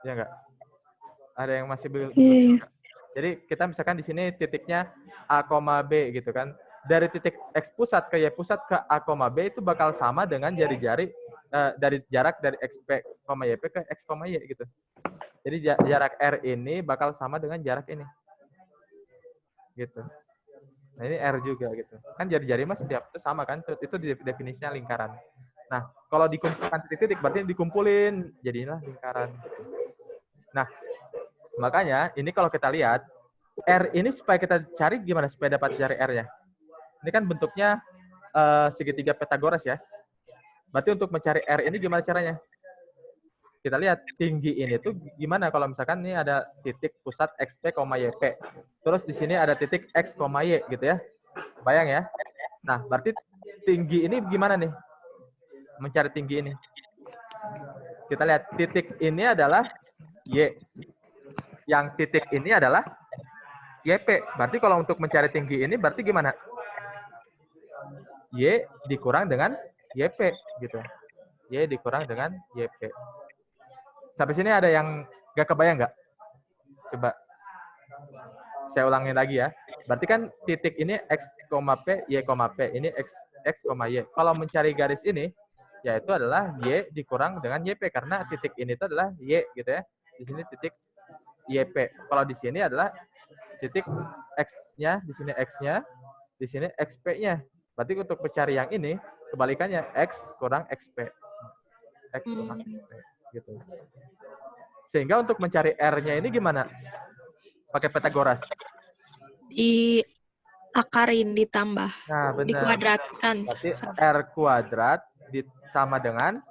[SPEAKER 1] Ya enggak? Ada yang masih belum? Jadi kita misalkan di sini titiknya A, B gitu kan. Dari titik X pusat ke Y pusat ke A, B itu bakal sama dengan jari-jari dari jarak dari XP, YP ke X, Y gitu. Jadi jarak R ini bakal sama dengan jarak ini. Gitu. Nah, ini R juga gitu. Kan jari-jari mas setiap itu sama kan? Itu definisinya lingkaran. Nah, kalau dikumpulkan titik-titik berarti dikumpulin jadilah lingkaran. Nah, makanya ini kalau kita lihat R ini supaya kita cari gimana supaya dapat jari R-nya. Ini kan bentuknya segitiga Pythagoras ya. Berarti untuk mencari R ini gimana caranya? Kita lihat tinggi ini tuh gimana kalau misalkan ini ada titik pusat XP, YP. Terus di sini ada titik X, Y gitu ya. Bayang ya. Nah, berarti tinggi ini gimana nih? Mencari tinggi ini. Kita lihat titik ini adalah Y. Yang titik ini adalah YP. Berarti kalau untuk mencari tinggi ini berarti gimana? Y dikurang dengan YP gitu. Y dikurang dengan YP. Sampai sini ada yang nggak kebayang nggak? Coba saya ulangin lagi ya. Berarti kan titik ini X, P, Y, P. Ini X, Y. Kalau mencari garis ini, yaitu adalah Y dikurang dengan YP. Karena titik ini itu adalah Y gitu ya. Di sini titik YP. Kalau di sini adalah titik X-nya, di sini X-nya, di sini XP-nya. Berarti untuk mencari yang ini, kebalikannya X kurang XP. X kurang XP. Gitu. Sehingga untuk mencari R-nya ini gimana? Pakai Pythagoras.
[SPEAKER 2] Diakarin, ditambah,
[SPEAKER 1] Nah, benar.
[SPEAKER 2] dikuadratkan.
[SPEAKER 1] Berarti R kuadrat sama dengan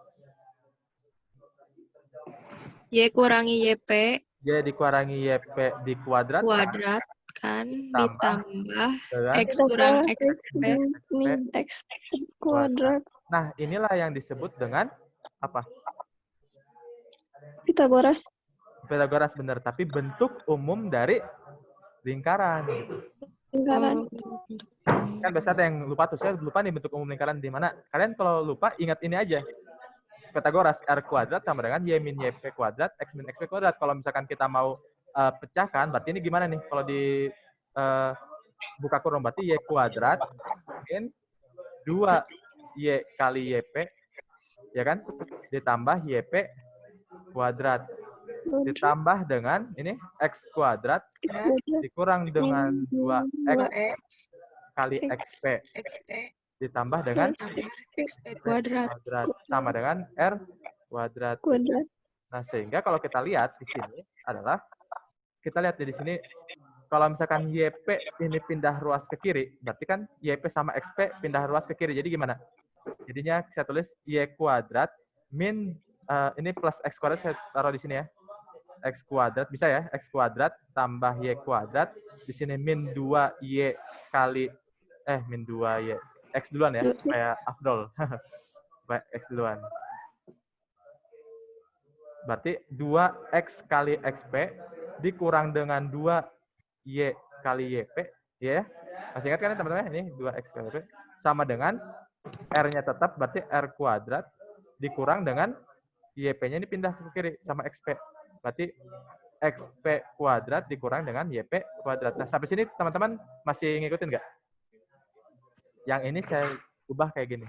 [SPEAKER 2] Y kurangi YP
[SPEAKER 1] Y dikurangi YP dikuadrat
[SPEAKER 2] kuadratkan ditambah
[SPEAKER 1] dengan
[SPEAKER 2] X kurang XP.
[SPEAKER 6] min X kuadrat.
[SPEAKER 1] Nah, inilah yang disebut dengan apa?
[SPEAKER 6] Pythagoras.
[SPEAKER 1] Pythagoras benar, tapi bentuk umum dari lingkaran. Gitu.
[SPEAKER 6] Lingkaran.
[SPEAKER 1] Kan biasa ada yang lupa tuh, saya lupa nih bentuk umum lingkaran di mana. Kalian kalau lupa ingat ini aja. Pythagoras R kuadrat sama dengan Y min YP kuadrat, X min XP kuadrat. Kalau misalkan kita mau pecahkan, berarti ini gimana nih? Kalau di buka kurung, berarti Y kuadrat min 2Y kali YP, ya kan? Ditambah YP kuadrat. Ditambah dengan ini X kuadrat dikurang dengan 2X kali XP. Ditambah dengan
[SPEAKER 2] XP kuadrat
[SPEAKER 1] sama dengan R kuadrat. Nah, sehingga kalau kita lihat di sini adalah, kita lihat di sini, kalau misalkan YP ini pindah ruas ke kiri, berarti kan YP sama XP pindah ruas ke kiri. Jadi gimana? Jadinya saya tulis Y kuadrat min, ini plus X kuadrat saya taruh di sini ya. X kuadrat, bisa ya? X kuadrat tambah Y kuadrat. Di sini min 2Y kali, min 2Y. X duluan ya, supaya afdol. Supaya X duluan. Berarti 2X kali XP dikurang dengan 2Y kali YP. Ya, masih ingat kan teman-teman? Ini 2X kali YP. Sama dengan R-nya tetap, berarti R kuadrat dikurang dengan YP-nya ini pindah ke kiri sama XP. Berarti XP kuadrat dikurang dengan YP kuadrat. Nah, sampai sini teman-teman masih ngikutin nggak? Yang ini saya ubah kayak gini.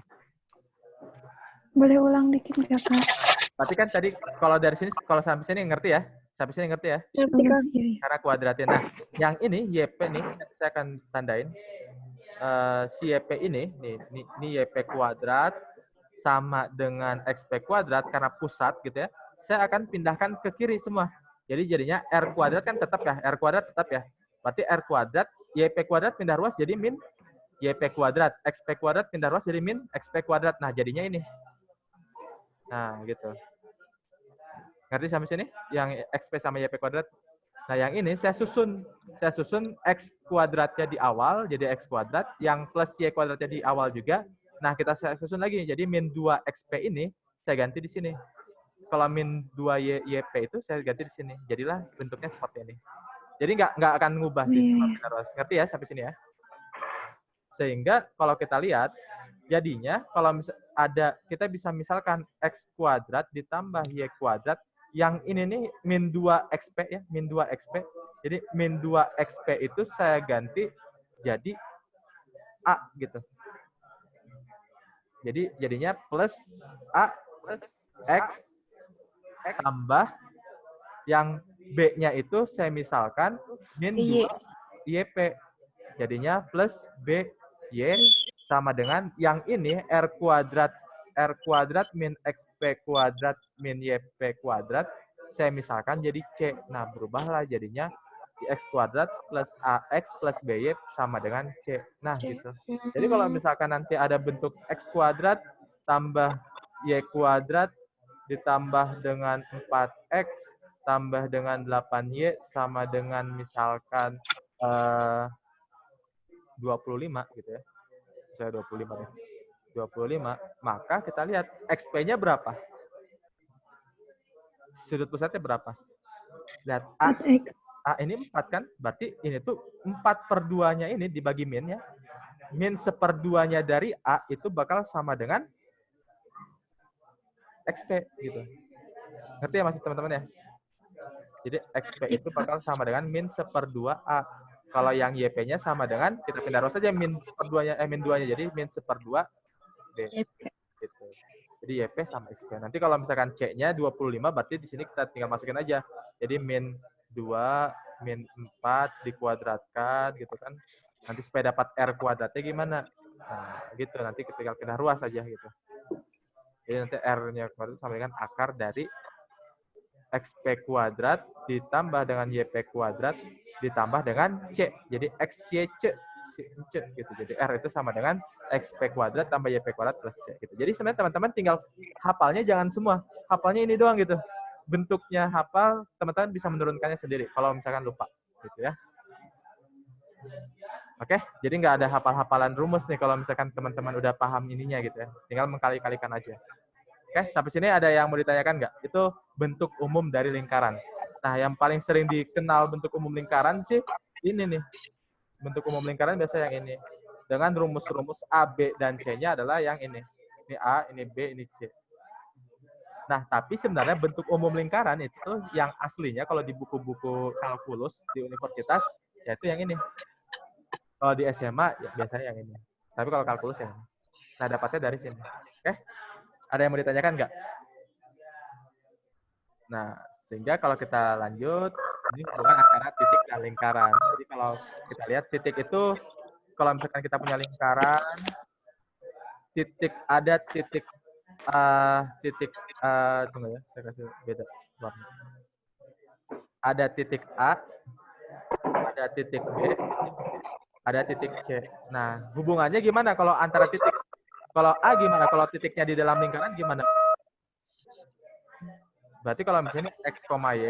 [SPEAKER 6] Boleh ulang dikit nggak, Kak?
[SPEAKER 1] Berarti kan tadi kalau dari sini, kalau sampai sini ngerti ya? Sampai sini ngerti ya?
[SPEAKER 6] Ngerti, Kak.
[SPEAKER 1] Karena kuadratnya. Nah, yang ini YP nih, saya akan tandain. Si YP ini YP kuadrat sama dengan XP kuadrat karena pusat gitu ya. Saya akan pindahkan ke kiri semua. Jadi jadinya R kuadrat kan tetap ya, R kuadrat tetap ya. Berarti R kuadrat, YP kuadrat pindah ruas jadi min YP kuadrat, XP kuadrat pindah ruas jadi min XP kuadrat. Nah, jadinya ini. Nah, gitu. Ngerti sampai sini? Yang XP sama YP kuadrat. Nah, yang ini saya susun X kuadratnya di awal jadi X kuadrat, yang plus Y kuadratnya di awal juga. Nah, saya susun lagi. Jadi min 2 XP ini saya ganti di sini. Kalau min 2 YP itu saya ganti di sini. Jadilah bentuknya seperti ini. Jadi nggak akan ngubah sih. Ngerti ya sampai sini ya? Sehingga kalau kita lihat, jadinya kalau kita bisa misalkan X kuadrat ditambah Y kuadrat, yang ini nih min 2 XP ya, min 2 XP. Jadi min 2 XP itu saya ganti jadi A gitu. Jadi jadinya plus A plus X tambah yang B-nya itu saya misalkan min 2 YP. Jadinya plus B Y sama dengan yang ini R kuadrat min XP kuadrat min YP kuadrat, saya misalkan jadi C. Nah, berubahlah jadinya X kuadrat plus AX plus BY sama dengan C. Nah, gitu. Jadi kalau misalkan nanti ada bentuk X kuadrat tambah Y kuadrat ditambah dengan 4X tambah dengan 8Y sama dengan misalkan 25 gitu ya. Saya 25 deh. 25, maka kita lihat XP-nya berapa? Sudut pusatnya berapa? Lihat A ini 4 kan? Berarti ini tuh 4/2-nya ini dibagi min ya. Min 1/2-nya dari A itu bakal sama dengan XP gitu. Ngerti ya masih teman-teman ya? Jadi XP itu bakal sama dengan min 1/2 A. Kalau yang YP-nya sama dengan, kita pindah ruas saja min 1/2-nya, min 2-nya. Jadi min 1/2 B. Gitu. Jadi YP sama XP. Nanti kalau misalkan C-nya 25, berarti di sini kita tinggal masukin aja. Jadi min 2, min 4 dikuadratkan gitu kan. Nanti supaya dapat R kuadratnya gimana? Nah, gitu. Nanti tinggal pindah ruas aja gitu. Jadi nanti R-nya itu sama dengan akar dari XP kuadrat ditambah dengan YP kuadrat ditambah dengan C. Jadi XYC gitu. Jadi R itu sama dengan XP kuadrat tambah YP kuadrat plus C gitu. Jadi sebenarnya teman-teman tinggal hafalnya jangan semua. Hafalnya ini doang gitu. Bentuknya hafal, teman-teman bisa menurunkannya sendiri kalau misalkan lupa gitu ya. Oke, jadi nggak ada hafal-hafalan rumus nih kalau misalkan teman-teman udah paham ininya gitu ya. Tinggal mengkali-kalikan aja. Oke, sampai sini ada yang mau ditanyakan nggak? Itu bentuk umum dari lingkaran. Nah, yang paling sering dikenal bentuk umum lingkaran sih ini nih. Bentuk umum lingkaran biasa yang ini. Dengan rumus-rumus A, B, dan C-nya adalah yang ini. Ini A, ini B, ini C. Nah, tapi sebenarnya bentuk umum lingkaran itu yang aslinya kalau di buku-buku kalkulus di universitas, yaitu yang ini. Kalau di SMA, ya biasanya yang ini. Tapi kalau kalkulus yang ini. Nah, dapatnya dari sini. Oke? Ada yang mau ditanyakan nggak? Nah, sehingga kalau kita lanjut, ini hubungan antara titik dan lingkaran. Jadi kalau kita lihat titik itu, kalau misalkan kita punya lingkaran, titik ada titik tunggu ya, saya kasih beda warna. Ada titik A, ada titik B, ada titik C. Nah, hubungannya gimana kalau antara titik? Kalau A gimana? Kalau titiknya di dalam lingkaran gimana? Berarti kalau misalnya ini X, Y,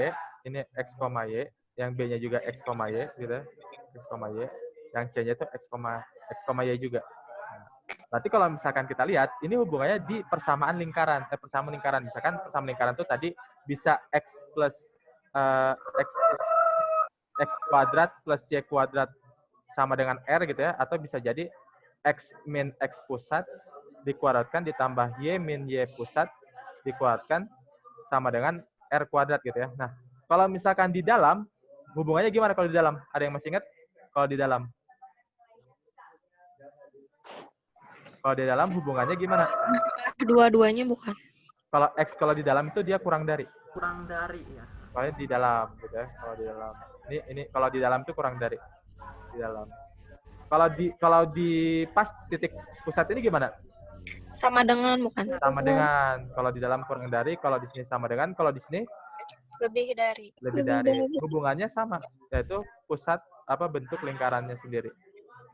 [SPEAKER 1] ini X, Y, yang B-nya juga X, Y, gitu. X, Y, yang C-nya itu X, Y juga. Berarti kalau misalkan kita lihat, ini hubungannya di persamaan lingkaran. Persamaan lingkaran. Misalkan persamaan lingkaran itu tadi bisa X kuadrat plus Y kuadrat sama dengan R gitu ya. Atau bisa jadi X min X pusat dikuadratkan ditambah Y min Y pusat dikuadratkan sama dengan R kuadrat gitu ya. Nah, kalau misalkan di dalam, hubungannya gimana kalau di dalam? Ada yang masih ingat? Kalau di dalam? Kalau di dalam hubungannya gimana?
[SPEAKER 2] Dua-duanya bukan.
[SPEAKER 1] Kalau X kalau di dalam itu dia kurang dari.
[SPEAKER 7] Kurang dari ya.
[SPEAKER 1] Kalau di dalam gitu ya. Kalau di dalam. Ini kalau di dalam itu kurang dari. Di dalam. Kalau di pas titik pusat ini gimana?
[SPEAKER 2] Sama dengan bukan?
[SPEAKER 1] Sama dengan. Kalau di dalam kurang dari, kalau di sini sama dengan, kalau di sini
[SPEAKER 2] Lebih dari.
[SPEAKER 1] lebih dari. Hubungannya sama, yaitu pusat bentuk lingkarannya sendiri.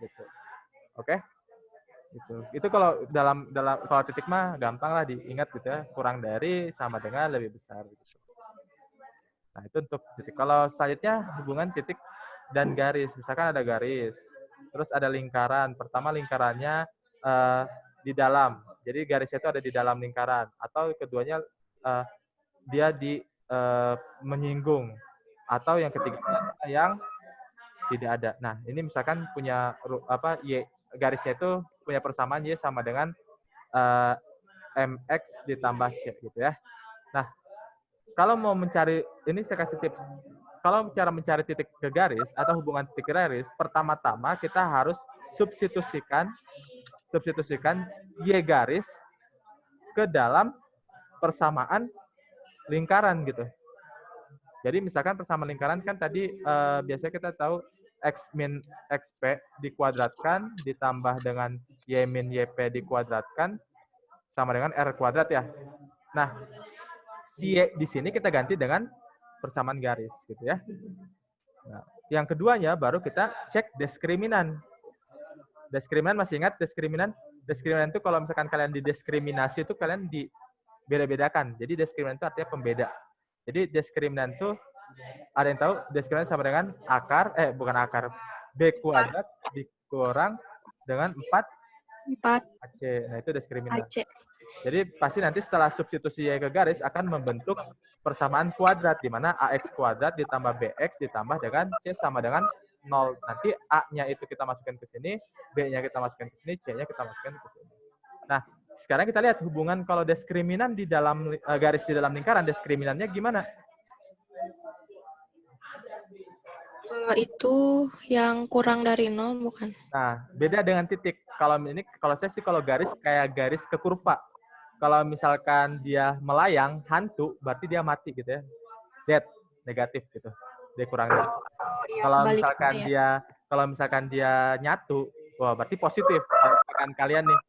[SPEAKER 1] Gitu. Oke? Gitu. Itu kalau dalam kalau titik mah gampang lah diingat gitu ya, kurang dari sama dengan lebih besar gitu. Nah, itu untuk titik. Kalau selanjutnya hubungan titik dan garis. Misalkan ada garis, terus ada lingkaran. Pertama lingkarannya di dalam. Jadi garisnya itu ada di dalam lingkaran, atau keduanya dia menyinggung, atau yang ketiganya yang tidak ada. Nah, ini misalkan punya Y, garisnya itu punya persamaan Y sama dengan MX ditambah C gitu ya. Nah, kalau mau mencari, ini saya kasih tips. Kalau cara mencari titik ke garis atau hubungan titik ke garis, pertama-tama kita harus substitusikan Y garis ke dalam persamaan lingkaran gitu. Jadi misalkan persamaan lingkaran kan tadi biasanya kita tahu X min XP dikuadratkan ditambah dengan Y min YP dikuadratkan sama dengan R kuadrat ya. Nah, si Y di sini kita ganti dengan persamaan garis gitu ya. Nah, yang keduanya baru kita cek diskriminan. Diskriminan masih ingat diskriminan? Diskriminan itu kalau misalkan kalian didiskriminasi itu kalian dibeda-bedakan. Jadi diskriminan itu artinya pembeda. Jadi diskriminan itu ada yang tahu diskriminan sama dengan bukan akar, B kuadrat dikurang dengan 4 AC. Nah, itu diskriminan.
[SPEAKER 2] AC.
[SPEAKER 1] Jadi pasti nanti setelah substitusi Y ke garis akan membentuk persamaan kuadrat di mana AX kuadrat ditambah BX ditambah dengan C sama dengan 0. Nanti A-nya itu kita masukkan ke sini, B-nya kita masukkan ke sini, C-nya kita masukkan ke sini. Nah, sekarang kita lihat hubungan kalau diskriminan di dalam garis di dalam lingkaran, diskriminan-nya gimana?
[SPEAKER 2] Kalau itu yang kurang dari 0 bukan?
[SPEAKER 1] Nah, beda dengan titik. Kalau saya sih kalau garis kayak garis ke kurva. Kalau misalkan dia melayang, hantu, berarti dia mati gitu ya. Dead, negatif gitu. Dia kurang dari.
[SPEAKER 2] Iya,
[SPEAKER 1] Kalau misalkan dia nyatu, wah berarti positif. Kalau misalkan kalian nih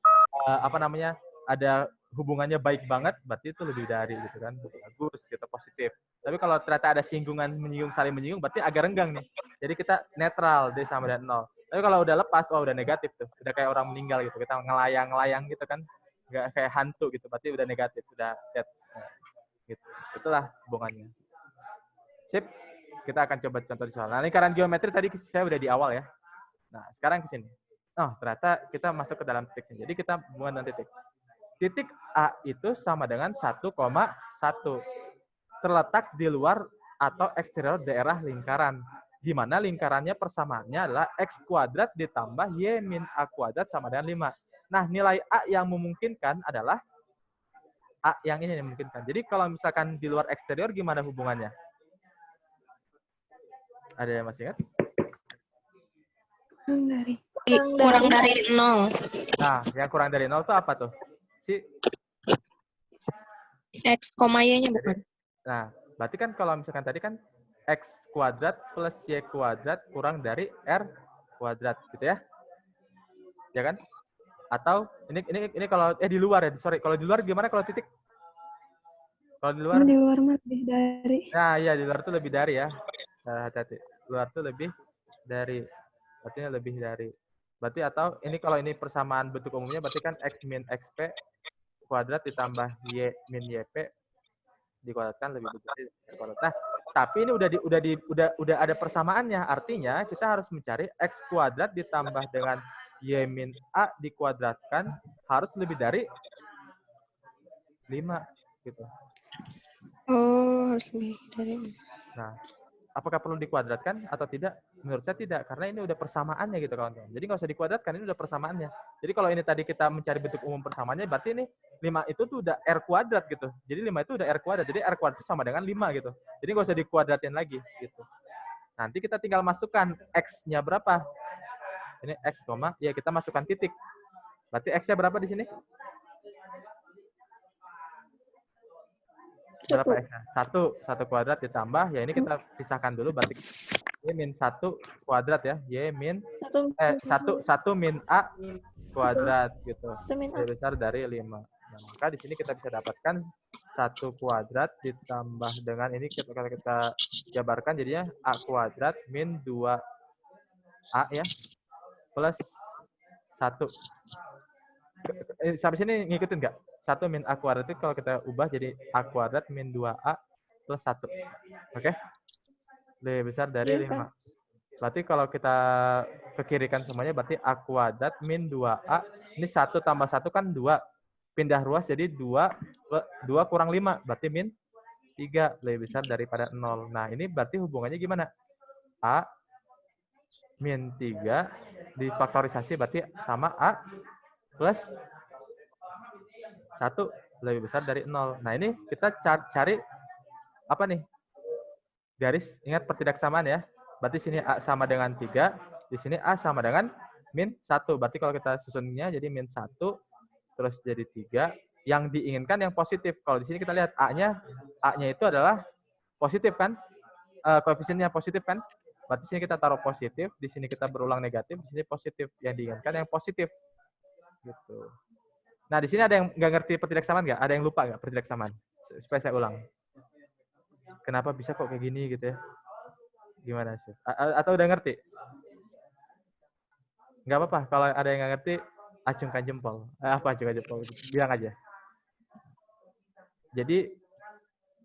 [SPEAKER 1] apa namanya ada hubungannya baik banget, berarti itu lebih dari gitu kan, bagus gitu, positif. Tapi kalau ternyata ada singgungan, menyinggung, saling menyinggung, berarti agak renggang nih. Jadi kita netral, D sama dengan 0. Tapi kalau udah lepas, oh udah negatif tuh, udah kayak orang meninggal gitu, kita ngelayang-layang gitu kan, nggak kayak hantu gitu, berarti udah negatif, udah dead. Nah, gitu. Itulah hubungannya. Sip, kita akan coba contoh di soal. Nah, lingkaran geometri tadi saya udah di awal ya. Nah, sekarang ke sini. Oh, ternyata kita masuk ke dalam titik sini. Jadi kita hubungan dengan titik. Titik A itu sama dengan 1,1. Terletak di luar atau eksterior daerah lingkaran. Di mana lingkarannya persamaannya adalah X kuadrat ditambah Y min A kuadrat sama dengan 5. Nah, nilai A yang memungkinkan adalah A yang ini yang memungkinkan. Jadi kalau misalkan di luar eksterior gimana hubungannya? Ada yang masih ingat?
[SPEAKER 2] Kurang dari 0.
[SPEAKER 1] Nah, yang kurang dari 0 itu apa tuh?
[SPEAKER 2] X, Y-nya bukan.
[SPEAKER 1] Nah, berarti kan kalau misalkan tadi kan X kuadrat plus Y kuadrat kurang dari R kuadrat, gitu ya? Ya kan? Atau ini kalau di luar ya, sorry. Kalau di luar gimana kalau titik? Kalau di luar?
[SPEAKER 6] Di luar mah lebih dari.
[SPEAKER 1] Nah, iya di luar tuh lebih dari ya. Hati-hati. Luar tuh lebih dari. Berarti lebih dari. Berarti atau ini kalau ini persamaan bentuk umumnya berarti kan X min XP kuadrat ditambah Y min YP dikuadratkan lebih dari kuadrat. Nah, tapi ini udah ada persamaannya. Artinya kita harus mencari X kuadrat ditambah dengan Y min A dikuadratkan harus lebih dari 5 gitu.
[SPEAKER 2] Oh, harus lebih dari.
[SPEAKER 1] Nah, apakah perlu dikuadratkan atau tidak? Menurut saya tidak, karena ini udah persamaannya gitu kawan-kawan. Jadi nggak usah dikuadratkan, ini udah persamaannya. Jadi kalau ini tadi kita mencari bentuk umum persamaannya, berarti ini 5 itu tuh udah R kuadrat gitu. Jadi 5 itu udah R kuadrat, jadi R kuadrat itu sama dengan 5 gitu. Jadi nggak usah dikuadratin lagi gitu. Nanti kita tinggal masukkan X-nya berapa. Ini X, ya kita masukkan titik. Berarti X-nya berapa di sini? Berapa X-nya? 1 kuadrat ditambah, ya ini kita pisahkan dulu, berarti Y min 1 kuadrat ya. Y min 1 min A kuadrat gitu. Lebih besar dari 5. Nah, maka di sini kita bisa dapatkan 1 kuadrat ditambah dengan ini kita jabarkan jadinya A kuadrat min 2A ya. Plus 1. Sampai sini ngikutin nggak? 1 min A kuadrat itu kalau kita ubah jadi A kuadrat min 2A plus 1. Oke? Lebih besar dari 5. Berarti kalau kita kekirikan semuanya berarti A kuadrat min 2A. Ini 1 tambah 1 kan 2. Pindah ruas jadi 2 kurang 5. Berarti min 3. Lebih besar daripada 0. Nah ini berarti hubungannya gimana? A min 3 difaktorisasi berarti sama A plus 1 lebih besar dari 0. Nah ini kita cari apa nih? Garis, ingat pertidaksamaan ya. Berarti sini A sama dengan 3, di sini A sama dengan min 1. Berarti kalau kita susunnya jadi min 1, terus jadi 3. Yang diinginkan yang positif. Kalau di sini kita lihat A-nya itu adalah positif kan? Koefisiennya positif kan? Berarti sini kita taruh positif, di sini kita berulang negatif, di sini positif. Yang diinginkan yang positif. Gitu. Nah, di sini ada yang nggak ngerti pertidaksamaan nggak? Ada yang lupa nggak pertidaksamaan? Supaya saya ulang. Kenapa bisa kok kayak gini gitu ya? Gimana sih? Atau udah ngerti? Nggak apa-apa. Kalau ada yang nggak ngerti, acungkan jempol. Apa acungkan jempol? Bilang aja. Jadi,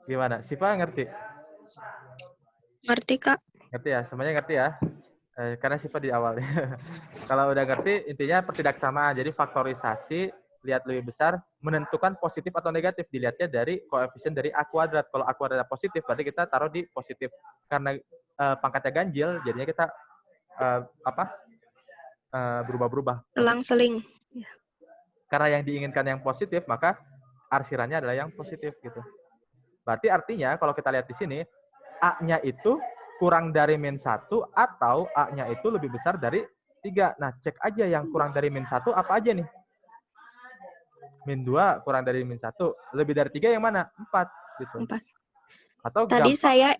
[SPEAKER 1] gimana? Siva ngerti?
[SPEAKER 2] Ngerti, Kak.
[SPEAKER 1] Ngerti ya? Semuanya ngerti ya? Karena Siva di awal. Kalau udah ngerti, intinya pertidaksamaan. Jadi faktorisasi, lihat lebih besar, menentukan positif atau negatif. Dilihatnya dari koefisien dari A kuadrat. Kalau A kuadrat positif, berarti kita taruh di positif. Karena pangkatnya ganjil, jadinya kita berubah-berubah.
[SPEAKER 2] Selang-seling.
[SPEAKER 1] Karena yang diinginkan yang positif, maka arsirannya adalah yang positif gitu. Berarti artinya kalau kita lihat di sini, A-nya itu kurang dari min 1 atau A-nya itu lebih besar dari 3. Nah, cek aja yang kurang dari min 1 apa aja nih? Min 2 kurang dari min 1. Lebih dari 3 yang mana? 4. Gitu.
[SPEAKER 2] 4.
[SPEAKER 1] Atau
[SPEAKER 2] tadi saya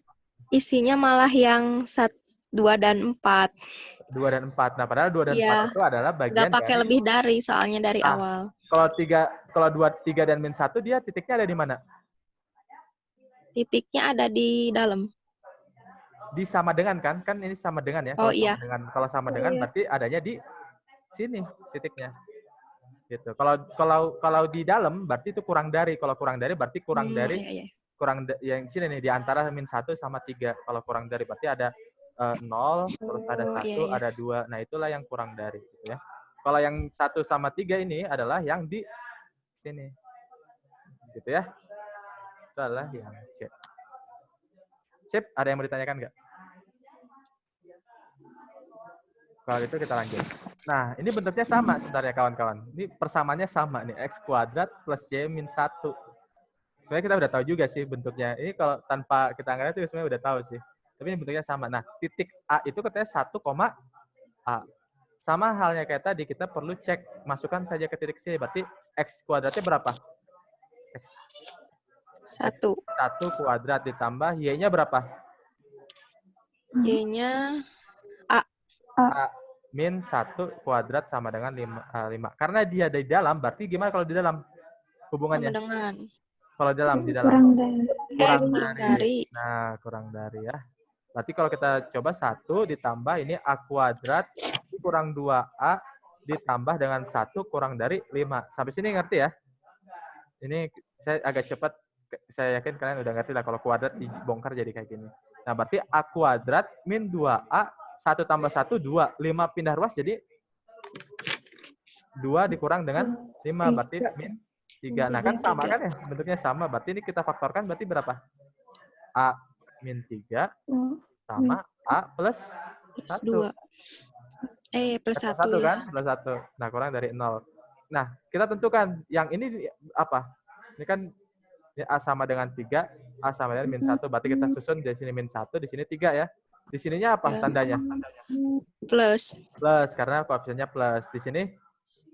[SPEAKER 2] isinya malah yang 2 dan 4.
[SPEAKER 1] 2 dan 4. Nah, padahal 2 dan 4
[SPEAKER 2] Iya.
[SPEAKER 1] itu adalah
[SPEAKER 2] Nggak
[SPEAKER 1] bagian
[SPEAKER 2] pakai
[SPEAKER 1] dari
[SPEAKER 2] lebih dari soalnya dari
[SPEAKER 1] Nah,
[SPEAKER 2] awal.
[SPEAKER 1] kalau 2, 3 dan min 1 dia titiknya ada di mana?
[SPEAKER 2] Titiknya ada di dalam.
[SPEAKER 1] Di sama dengan kan? Kan ini sama dengan ya.
[SPEAKER 2] Oh iya.
[SPEAKER 1] Kalau sama dengan berarti adanya di sini titiknya. Gitu. Kalau di dalam berarti itu kurang dari. Kalau kurang dari berarti kurang dari
[SPEAKER 2] Iya, iya.
[SPEAKER 1] yang sini nih di antara min 1 sama 3. Kalau kurang dari berarti ada 0, terus ada
[SPEAKER 2] Oh,
[SPEAKER 1] 1,
[SPEAKER 2] iya, iya.
[SPEAKER 1] ada 2. Nah, itulah yang kurang dari gitu ya. Kalau yang 1 sama 3 ini adalah yang di sini. Gitu ya. Itu adalah yang C. Sip, ada yang mau ditanyakan nggak? Kalau itu kita lanjut. Nah, ini bentuknya sama sebenarnya kawan-kawan. Ini persamaannya sama nih, X kuadrat plus Y min 1. Sebenarnya kita udah tahu juga sih bentuknya. Ini kalau tanpa kita angkat itu sebenarnya udah tahu sih. Tapi ini bentuknya sama. Nah, titik A itu katanya 1, A. Sama halnya kayak tadi, kita perlu cek. Masukkan saja ke titik C. Berarti X kuadratnya berapa? X
[SPEAKER 2] 1.
[SPEAKER 1] 1 kuadrat ditambah Y-nya berapa?
[SPEAKER 2] Y-nya
[SPEAKER 1] A min 1 kuadrat sama dengan 5. Karena dia di dalam, berarti gimana kalau di dalam
[SPEAKER 2] sama
[SPEAKER 1] hubungannya?
[SPEAKER 2] dengan
[SPEAKER 1] Kalau di dalam.
[SPEAKER 6] Kurang dari.
[SPEAKER 1] Kurang
[SPEAKER 2] kurang
[SPEAKER 1] dari.
[SPEAKER 2] dari.
[SPEAKER 1] Nah, kurang dari ya. Berarti kalau kita coba 1 ditambah ini A kuadrat kurang 2A ditambah dengan 1 kurang dari 5. Sampai sini ngerti ya? Ini saya agak cepat. Saya yakin kalian udah ngerti lah kalau kuadrat dibongkar jadi kayak gini. Nah, berarti A kuadrat min 2A, 1 tambah 1, 2. 5 pindah ruas jadi 2 dikurang dengan 5. Berarti min 3. Nah, kan sama kan ya? Bentuknya sama. Berarti ini kita faktorkan berarti berapa? A min 3 sama A plus 1.
[SPEAKER 2] 2. Plus 1
[SPEAKER 1] 1
[SPEAKER 2] ya.
[SPEAKER 1] kan? Plus 1. Nah, kurang dari 0. Nah, kita tentukan yang ini apa? Ini kan ini A sama dengan 3, A sama dengan min 1. Berarti kita susun di sini min 1, di sini 3 ya. Di sininya apa tandanya?
[SPEAKER 2] Plus.
[SPEAKER 1] Plus, karena koefisiennya plus. Di sini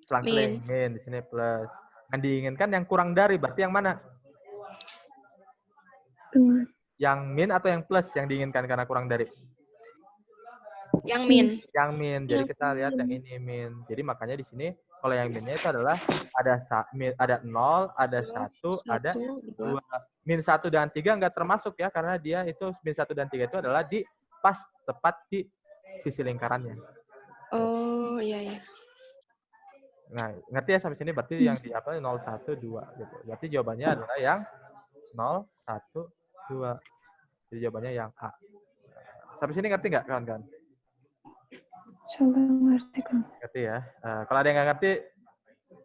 [SPEAKER 1] selang-seling, min. Di sini plus. Yang diinginkan yang kurang dari, berarti yang mana? Yang min atau yang plus yang diinginkan karena kurang dari?
[SPEAKER 2] Yang min.
[SPEAKER 1] Yang min. Jadi kita lihat yang ini min. Jadi makanya di sini kalau yang minnya itu adalah ada 0, ada 1, ada 2. Min 1 dan 3 nggak termasuk ya, karena dia itu min 1 dan 3 itu adalah di pas tepat di sisi lingkarannya.
[SPEAKER 2] Oh, iya, iya.
[SPEAKER 1] Nah, ngerti ya sampai sini berarti yang di apa 0, 1, 2 gitu. Berarti jawabannya adalah yang 0, 1, 2. Jadi jawabannya yang A. Sampai sini ngerti nggak kawan-kawan?
[SPEAKER 6] Coba ngerti kan.
[SPEAKER 1] Ngerti ya. Kalau ada yang nggak ngerti,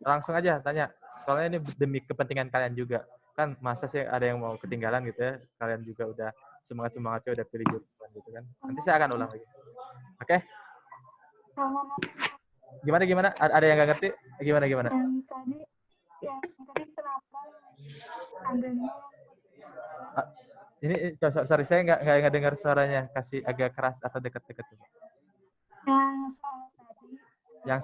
[SPEAKER 1] langsung aja tanya. Soalnya ini demi kepentingan kalian juga. Kan masa sih ada yang mau ketinggalan gitu ya. Kalian juga udah semangat-semangatnya udah pilih jurusan gitu kan. Nanti saya akan ulang lagi. Oke? Gimana? Ada yang nggak ngerti? Gimana?
[SPEAKER 6] Yang tadi kenapa ambilnya?
[SPEAKER 1] Ini sorry saya nggak dengar suaranya. Kasih agak keras atau dekat-dekat. Yang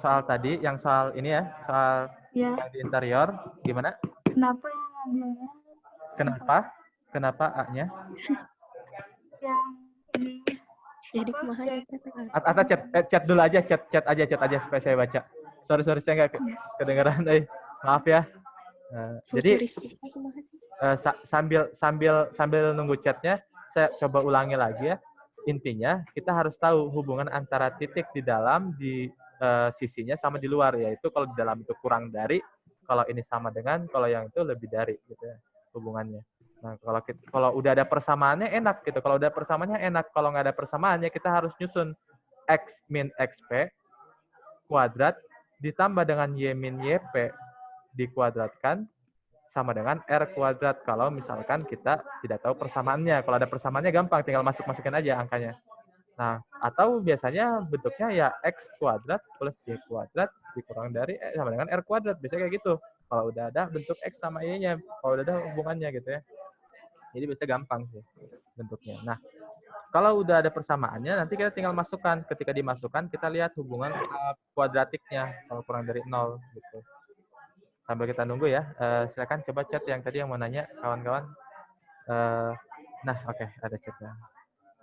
[SPEAKER 1] soal ini ya, soal yang di interior, gimana?
[SPEAKER 6] Kenapa yang ambilnya?
[SPEAKER 1] Kenapa A-nya?
[SPEAKER 6] Yang ini.
[SPEAKER 2] Jadi kumaha ya?
[SPEAKER 1] Atau chat dulu aja, chat aja supaya saya baca. Sorry saya nggak kedengeran, maaf ya. Jadi sambil nunggu chatnya, saya coba ulangi lagi ya. Intinya kita harus tahu hubungan antara titik di dalam di sisinya sama di luar, yaitu kalau di dalam itu kurang dari, kalau ini sama dengan, kalau yang itu lebih dari gitu ya hubungannya. Nah, kalau udah ada persamaannya enak gitu. Kalau udah persamaannya enak, kalau nggak ada persamaannya kita harus nyusun X min XP kuadrat ditambah dengan Y min YP dikuadratkan sama dengan R kuadrat. Kalau misalkan kita tidak tahu persamaannya. Kalau ada persamaannya gampang, tinggal masukin aja angkanya. Nah, atau biasanya bentuknya ya X kuadrat plus Y kuadrat dikurang dari sama dengan R kuadrat. Biasanya kayak gitu. Kalau udah ada bentuk X sama Y-nya, kalau udah ada hubungannya gitu ya. Jadi biasanya gampang sih bentuknya. Nah, kalau udah ada persamaannya, nanti kita tinggal masukkan. Ketika dimasukkan, kita lihat hubungan kuadratiknya kalau kurang dari 0 gitu. Sambil kita nunggu ya, silakan coba chat yang tadi yang mau nanya kawan-kawan. Nah, oke, ada chatnya.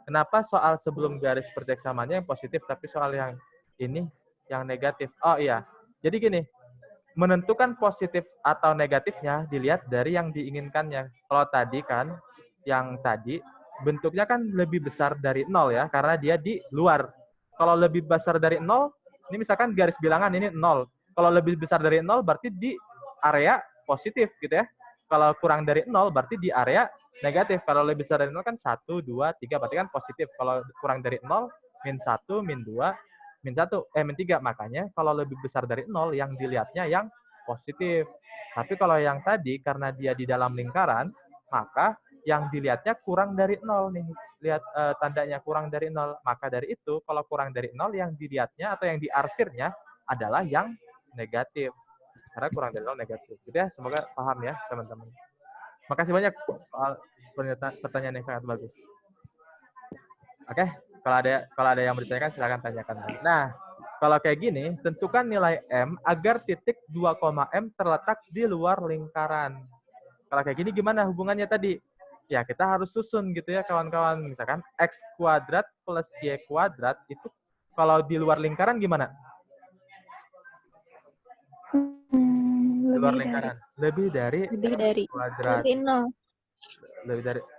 [SPEAKER 1] Kenapa soal sebelum garis perjaksamanya yang positif, tapi soal yang ini yang negatif? Oh iya, jadi gini, menentukan positif atau negatifnya dilihat dari yang diinginkannya. Kalau tadi kan, yang tadi bentuknya kan lebih besar dari 0 ya, karena dia di luar. Kalau lebih besar dari 0, ini misalkan garis bilangan ini 0. Kalau lebih besar dari 0 berarti di area positif gitu ya. Kalau kurang dari 0 berarti di area negatif. Kalau lebih besar dari 0 kan 1, 2, 3 berarti kan positif. Kalau kurang dari 0, min 1, min 2, min 3. Makanya kalau lebih besar dari 0 yang dilihatnya yang positif. Tapi kalau yang tadi karena dia di dalam lingkaran, maka yang dilihatnya kurang dari 0 nih. Lihat tandanya kurang dari 0. Maka dari itu kalau kurang dari 0 yang dilihatnya atau yang diarsirnya adalah yang negatif. Karena kurang dari 0 negatif. Gitu ya, semoga paham ya teman-teman. Makasih banyak soal pertanyaan yang sangat bagus. Oke, kalau ada yang bertanya silakan tanyakan. Nah, kalau kayak gini, tentukan nilai M agar titik 2,M terletak di luar lingkaran. Kalau kayak gini gimana hubungannya tadi? Ya, kita harus susun gitu ya kawan-kawan. Misalkan X kuadrat plus Y kuadrat itu kalau di luar lingkaran gimana? Di luar lingkaran. Lebih dari kuadrat.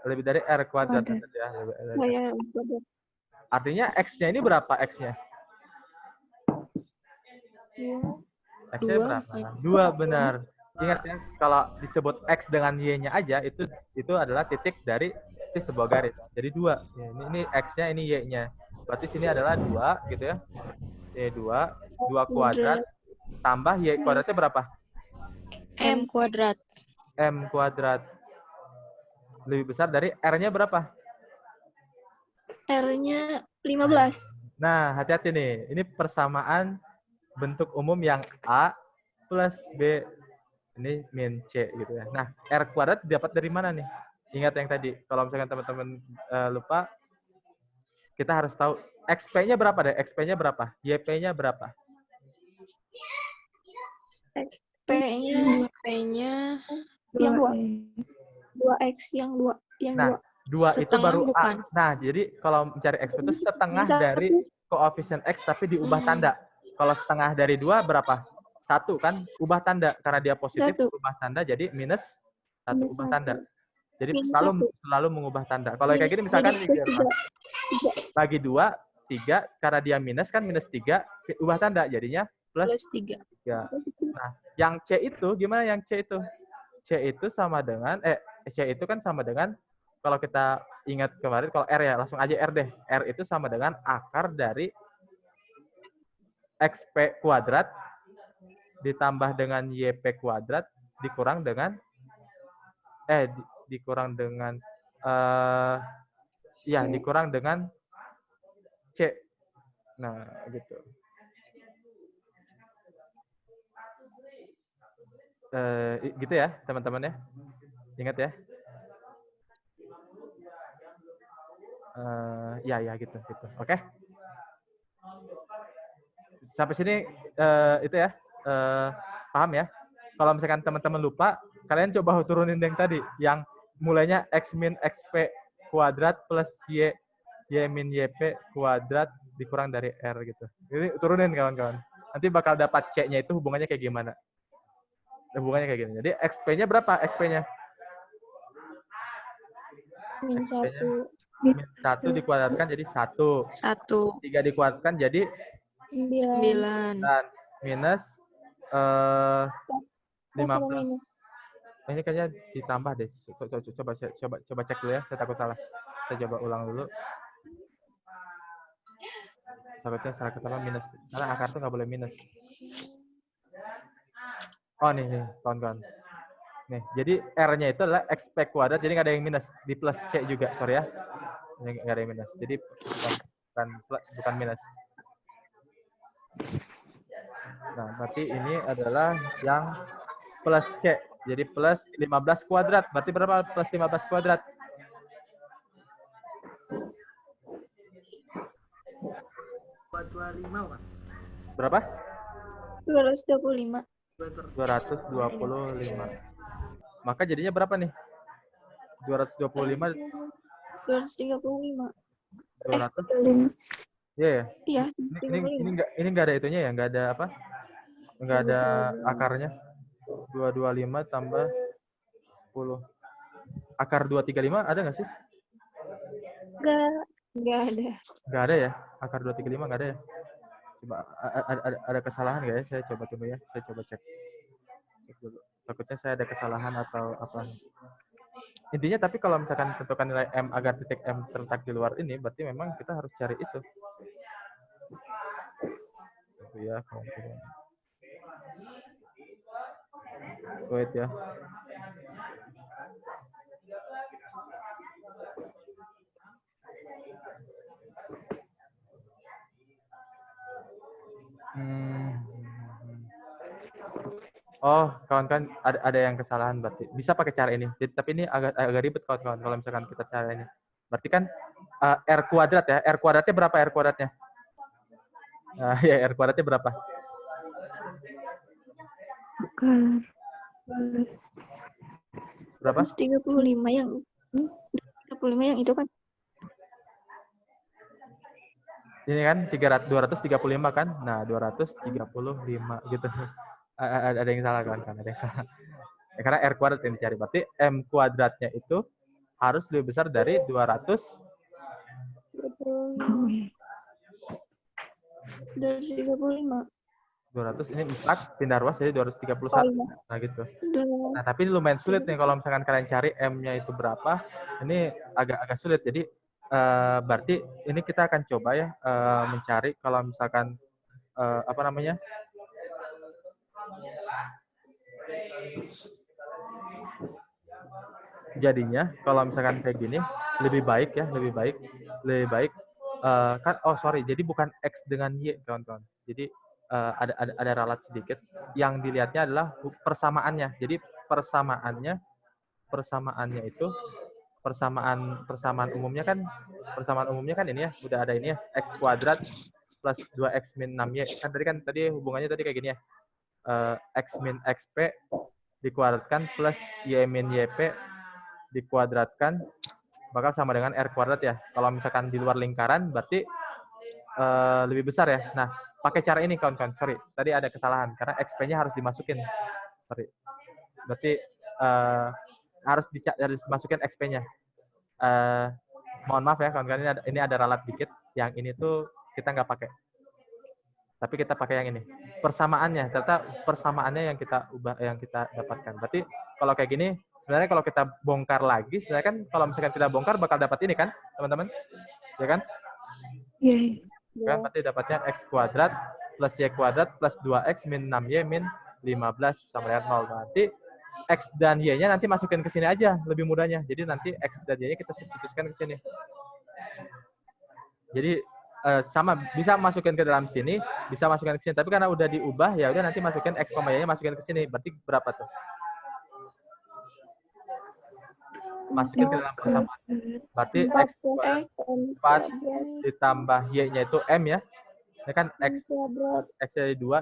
[SPEAKER 1] Lebih dari R kuadrat. Ya, artinya X-nya ini berapa X-nya? X-nya berapa? 2, benar. Ingat ya, kalau disebut X dengan Y-nya aja, itu adalah titik dari si sebuah garis. Jadi 2. Ya, ini X-nya, ini Y-nya. Berarti sini adalah 2, gitu ya. Y2, 2 kuadrat, tambah Y kuadratnya berapa?
[SPEAKER 2] M kuadrat.
[SPEAKER 1] M kuadrat. Lebih besar dari R-nya berapa?
[SPEAKER 6] R-nya 15.
[SPEAKER 1] Nah, hati-hati nih. Ini persamaan bentuk umum yang A plus B. Ini min C gitu ya. Nah, R kuadrat dapat dari mana nih? Ingat yang tadi. Kalau misalkan teman-teman lupa, kita harus tahu XP-nya berapa deh? XP-nya berapa? YP-nya berapa?
[SPEAKER 2] XP-nya
[SPEAKER 6] yang 2X yang 2.
[SPEAKER 1] Nah, 2 itu baru
[SPEAKER 2] bukan.
[SPEAKER 1] A. Nah, jadi kalau mencari XP itu setengah dari koefisien X tapi diubah tanda. Kalau setengah dari 2 berapa? 1 kan? Ubah tanda. Karena dia positif, ubah tanda jadi minus 1. Ubah tanda. Jadi selalu mengubah tanda. Kalau kayak gini misalkan ini bagi 2, 3. Karena dia minus kan minus 3. Ubah tanda jadinya plus 3. Nah, yang C itu gimana yang C itu? C itu sama dengan, C itu kan sama dengan, kalau kita ingat kemarin, kalau R ya, langsung aja R deh. R itu sama dengan akar dari XP kuadrat ditambah dengan YP kuadrat dikurang dengan dikurang dengan dikurang dengan C. Nah, gitu. Gitu ya, teman-teman ya. Ingat ya. Ya gitu. Oke. Sampai sini itu ya. Paham ya? Kalau misalkan teman-teman lupa, kalian coba turunin yang tadi, yang mulainya X min XP kuadrat plus Y min YP kuadrat dikurang dari R gitu. Ini turunin kawan-kawan. Nanti bakal dapat C-nya itu hubungannya kayak gimana. Hubungannya kayak gini. Jadi XP-nya berapa? XP-nya?
[SPEAKER 6] Min 1.
[SPEAKER 1] Min 1 dikuadratkan jadi 1. 3 dikuadratkan jadi
[SPEAKER 2] 9.
[SPEAKER 1] Dan minus 15. Ini kayaknya ditambah deh. Coba cek dulu ya. Saya takut salah. Saya coba ulang dulu. Takutnya salah ketambah minus. Karena akar tuh nggak boleh minus. Oh nih kawan-kawan. Nih, jadi R-nya itu adalah XP kuadrat, jadi nggak ada yang minus. Di plus C juga, sorry ya. Nggak ada yang minus. Jadi bukan minus. Nah, berarti ini adalah yang plus C. Jadi plus 15 kuadrat. Berarti berapa plus 15 kuadrat? Berapa?
[SPEAKER 6] 225.
[SPEAKER 1] 225. Maka jadinya berapa nih? 225.
[SPEAKER 6] 235.
[SPEAKER 1] 200.
[SPEAKER 6] 35.
[SPEAKER 1] Iya ya.
[SPEAKER 2] Iya,
[SPEAKER 1] Ini nggak ada itunya ya, nggak ada apa? Nggak ada akarnya. 225 tambah 10. Akar 235 ada nggak sih?
[SPEAKER 2] Enggak ada.
[SPEAKER 1] Nggak ada ya? Akar 235 nggak ada ya? Coba ada kesalahan nggak ya? Saya coba tunggu ya. Saya coba cek dulu. Takutnya saya ada kesalahan atau apa. Intinya tapi kalau misalkan tentukan nilai M agar titik M terletak di luar ini, berarti memang kita harus cari itu. Itu ya, wait ya. Oh, kawan-kawan ada yang kesalahan berarti. Bisa pakai cara ini. Jadi, tapi ini agak ribet kawan-kawan kalau misalkan kita cara ini. Berarti kan R kuadrat ya. R kuadratnya berapa R kuadratnya? Ya, R kuadratnya berapa? Berapa?
[SPEAKER 2] 35 yang 35 yang itu kan.
[SPEAKER 1] Ini kan 235 kan? Nah, 235 gitu. Ada yang salah kan? Ada yang salah. Ya, karena R kuadrat yang dicari. Berarti M kuadratnya itu harus lebih besar dari 200.
[SPEAKER 2] 235.
[SPEAKER 1] 200 ini 4 pindah ruas jadi 231. Nah gitu. Nah, tapi ini lumayan sulit nih kalau misalkan kalian cari M-nya itu berapa. Ini agak sulit. Jadi berarti ini kita akan coba ya mencari kalau misalkan apa namanya? Jadinya kalau misalkan kayak gini lebih baik kan jadi bukan X dengan Y kawan-kawan. Jadi ada ralat sedikit yang dilihatnya adalah persamaannya. Jadi persamaannya itu persamaan umumnya kan ini ya, udah ada ini ya, X kuadrat plus 2X min 6Y. Kan tadi hubungannya tadi kayak gini ya. X min XP dikuadratkan plus Y min YP dikuadratkan bakal sama dengan R kuadrat ya. Kalau misalkan di luar lingkaran berarti lebih besar ya. Nah, pakai cara ini kawan-kawan. Sorry, tadi ada kesalahan karena XP-nya harus dimasukin. Sorry. Berarti harus dimasukin XP-nya. Mohon maaf ya kawan-kawan, ini ada ralat dikit. Yang ini tuh kita nggak pakai. Tapi kita pakai yang ini. Persamaannya, ternyata persamaannya yang kita ubah, yang kita dapatkan. Berarti kalau kayak gini, sebenarnya kalau kita bongkar lagi, sebenarnya kan kalau misalkan kita bongkar bakal dapat ini kan, teman-teman? Ya kan?
[SPEAKER 6] Iya.
[SPEAKER 1] Kan berarti dapatnya X kuadrat plus Y kuadrat plus 2X min 6Y min 15 sama dengan 0. Nanti X dan Y-nya nanti masukin ke sini aja, lebih mudahnya. Jadi nanti X dan Y-nya kita substitusikan ke sini. Jadi sama, bisa masukin ke dalam sini, bisa masukin ke sini. Tapi karena udah diubah, ya udah nanti masukin X, Y-nya masukin ke sini. Berarti berapa tuh? Masukin ke dalam persamaan. Berarti X kuadrat 4 ditambah Y-nya itu M ya. Ini kan X jadi 2,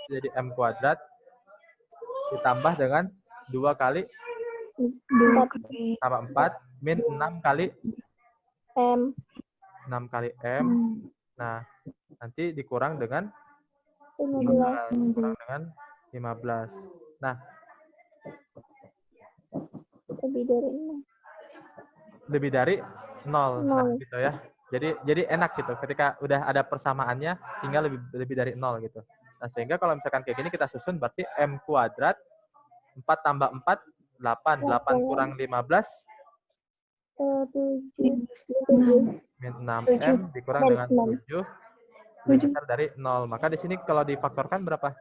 [SPEAKER 1] jadi M kuadrat. Ditambah dengan 2 kali tambah 4 min 6 kali
[SPEAKER 2] M.
[SPEAKER 1] 6 kali M. Nah, nanti dikurang dengan
[SPEAKER 2] 15.
[SPEAKER 1] kurang dengan 15. Nah, lebih dari 0. Nah, gitu ya. Jadi enak gitu. Ketika udah ada persamaannya, tinggal lebih dari 0 gitu. Nah, sehingga kalau misalkan kayak gini kita susun berarti M kuadrat 4 tambah 4 8. 8 kurang 15 min 6M dikurang dengan 7 lebih besar dari 0. Maka di sini kalau difaktorkan berapa?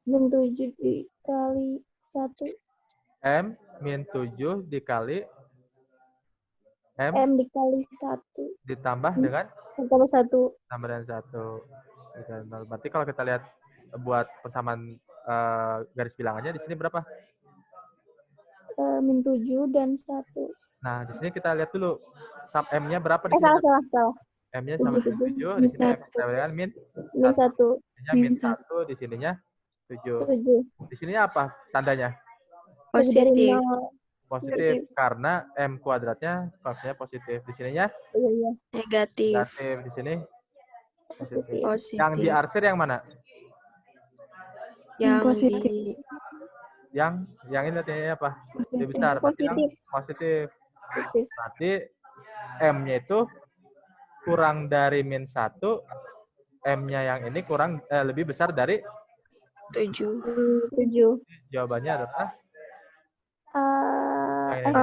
[SPEAKER 2] Min 7 dikali 1.
[SPEAKER 1] M min 7 dikali M
[SPEAKER 2] dikali 1.
[SPEAKER 1] ditambah dengan
[SPEAKER 2] Tambah 1.
[SPEAKER 1] tambah dengan 1. Berarti kalau kita lihat buat persamaan garis bilangannya di sini berapa?
[SPEAKER 2] Min 7 dan 1.
[SPEAKER 1] Nah, di sini kita lihat dulu sub M-nya berapa di sini?
[SPEAKER 2] Salah.
[SPEAKER 1] M-nya sama dengan 7, di sini M sama dengan min
[SPEAKER 2] 1.
[SPEAKER 1] min 1, di sininya 7. Di sininya apa tandanya?
[SPEAKER 2] Positif.
[SPEAKER 1] Positif karena M kuadratnya konstanya positif. Di sininya
[SPEAKER 2] Negatif.
[SPEAKER 1] negatif. Di sini positif.
[SPEAKER 2] Positif.
[SPEAKER 1] Yang diarsir yang mana?
[SPEAKER 2] Yang
[SPEAKER 6] positif.
[SPEAKER 2] di
[SPEAKER 1] Yang ini artinya apa? Lebih besar. Berarti yang positif. Berarti M-nya itu kurang dari min 1, M-nya yang ini kurang lebih besar dari
[SPEAKER 2] 7.
[SPEAKER 1] jawabannya adalah yang ini.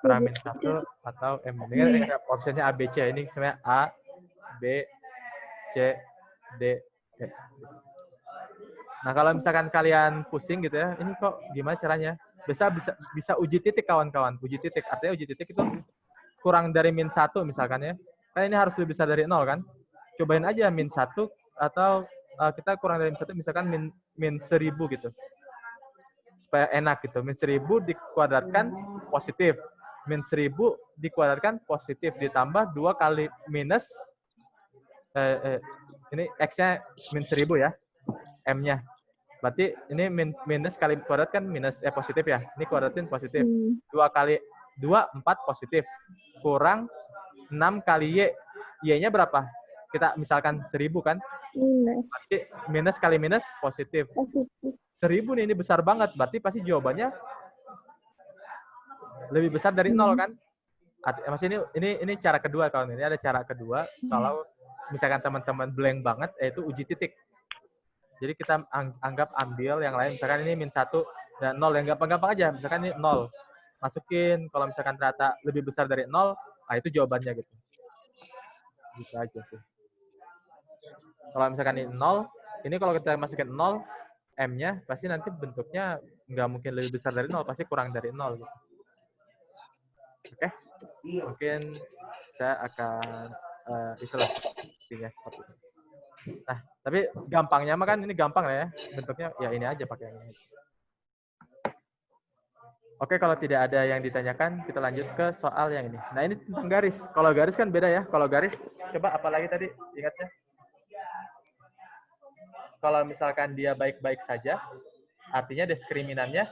[SPEAKER 1] Kurang min 1 atau M. Ini opsinya A, B, C. Ini sebenarnya A, B, C, D, E. Nah, kalau misalkan kalian pusing gitu ya, ini kok gimana caranya? Bisa uji titik kawan-kawan. Uji titik. Artinya uji titik itu kurang dari min 1 misalkan ya. Kan ini harus lebih besar dari 0 kan? Cobain aja min 1 atau kita kurang dari min 1 misalkan min 1000 gitu. Supaya enak gitu. Min 1000 dikuadratkan positif. Min 1000 dikuadratkan positif. Ditambah 2 kali minus. Ini X-nya min 1000 ya. M-nya. Berarti ini minus kali kuadrat kan minus positif ya. Ini kuadratin positif. 2 kali 2, 4 positif. Kurang 6 kali Y. Y-nya berapa? Kita misalkan 1000 kan? Berarti minus kali minus positif. 1000 nih, ini besar banget. Berarti pasti jawabannya lebih besar dari 0 kan? Maksudnya ini cara kedua kalau ini ada cara kedua. Kalau misalkan teman-teman blank banget, yaitu uji titik. Jadi kita ambil yang lain, misalkan ini min 1 dan 0, yang gampang-gampang aja, misalkan ini 0. Masukin, kalau misalkan ternyata lebih besar dari 0, nah itu jawabannya gitu. Gitu aja sih. Kalau misalkan ini 0, ini kalau kita masukin 0, M-nya pasti nanti bentuknya nggak mungkin lebih besar dari 0, pasti kurang dari 0. Gitu. Oke? Mungkin saya akan, itulah, intinya seperti itu. Nah, tapi gampangnya mah kan ini gampang lah ya. Bentuknya ya ini aja pakai ini. Oke, kalau tidak ada yang ditanyakan, kita lanjut ke soal yang ini. Nah, ini tentang garis. Kalau garis kan beda ya. Kalau garis, coba apalagi tadi ingatnya? Kalau misalkan dia baik-baik saja, artinya diskriminannya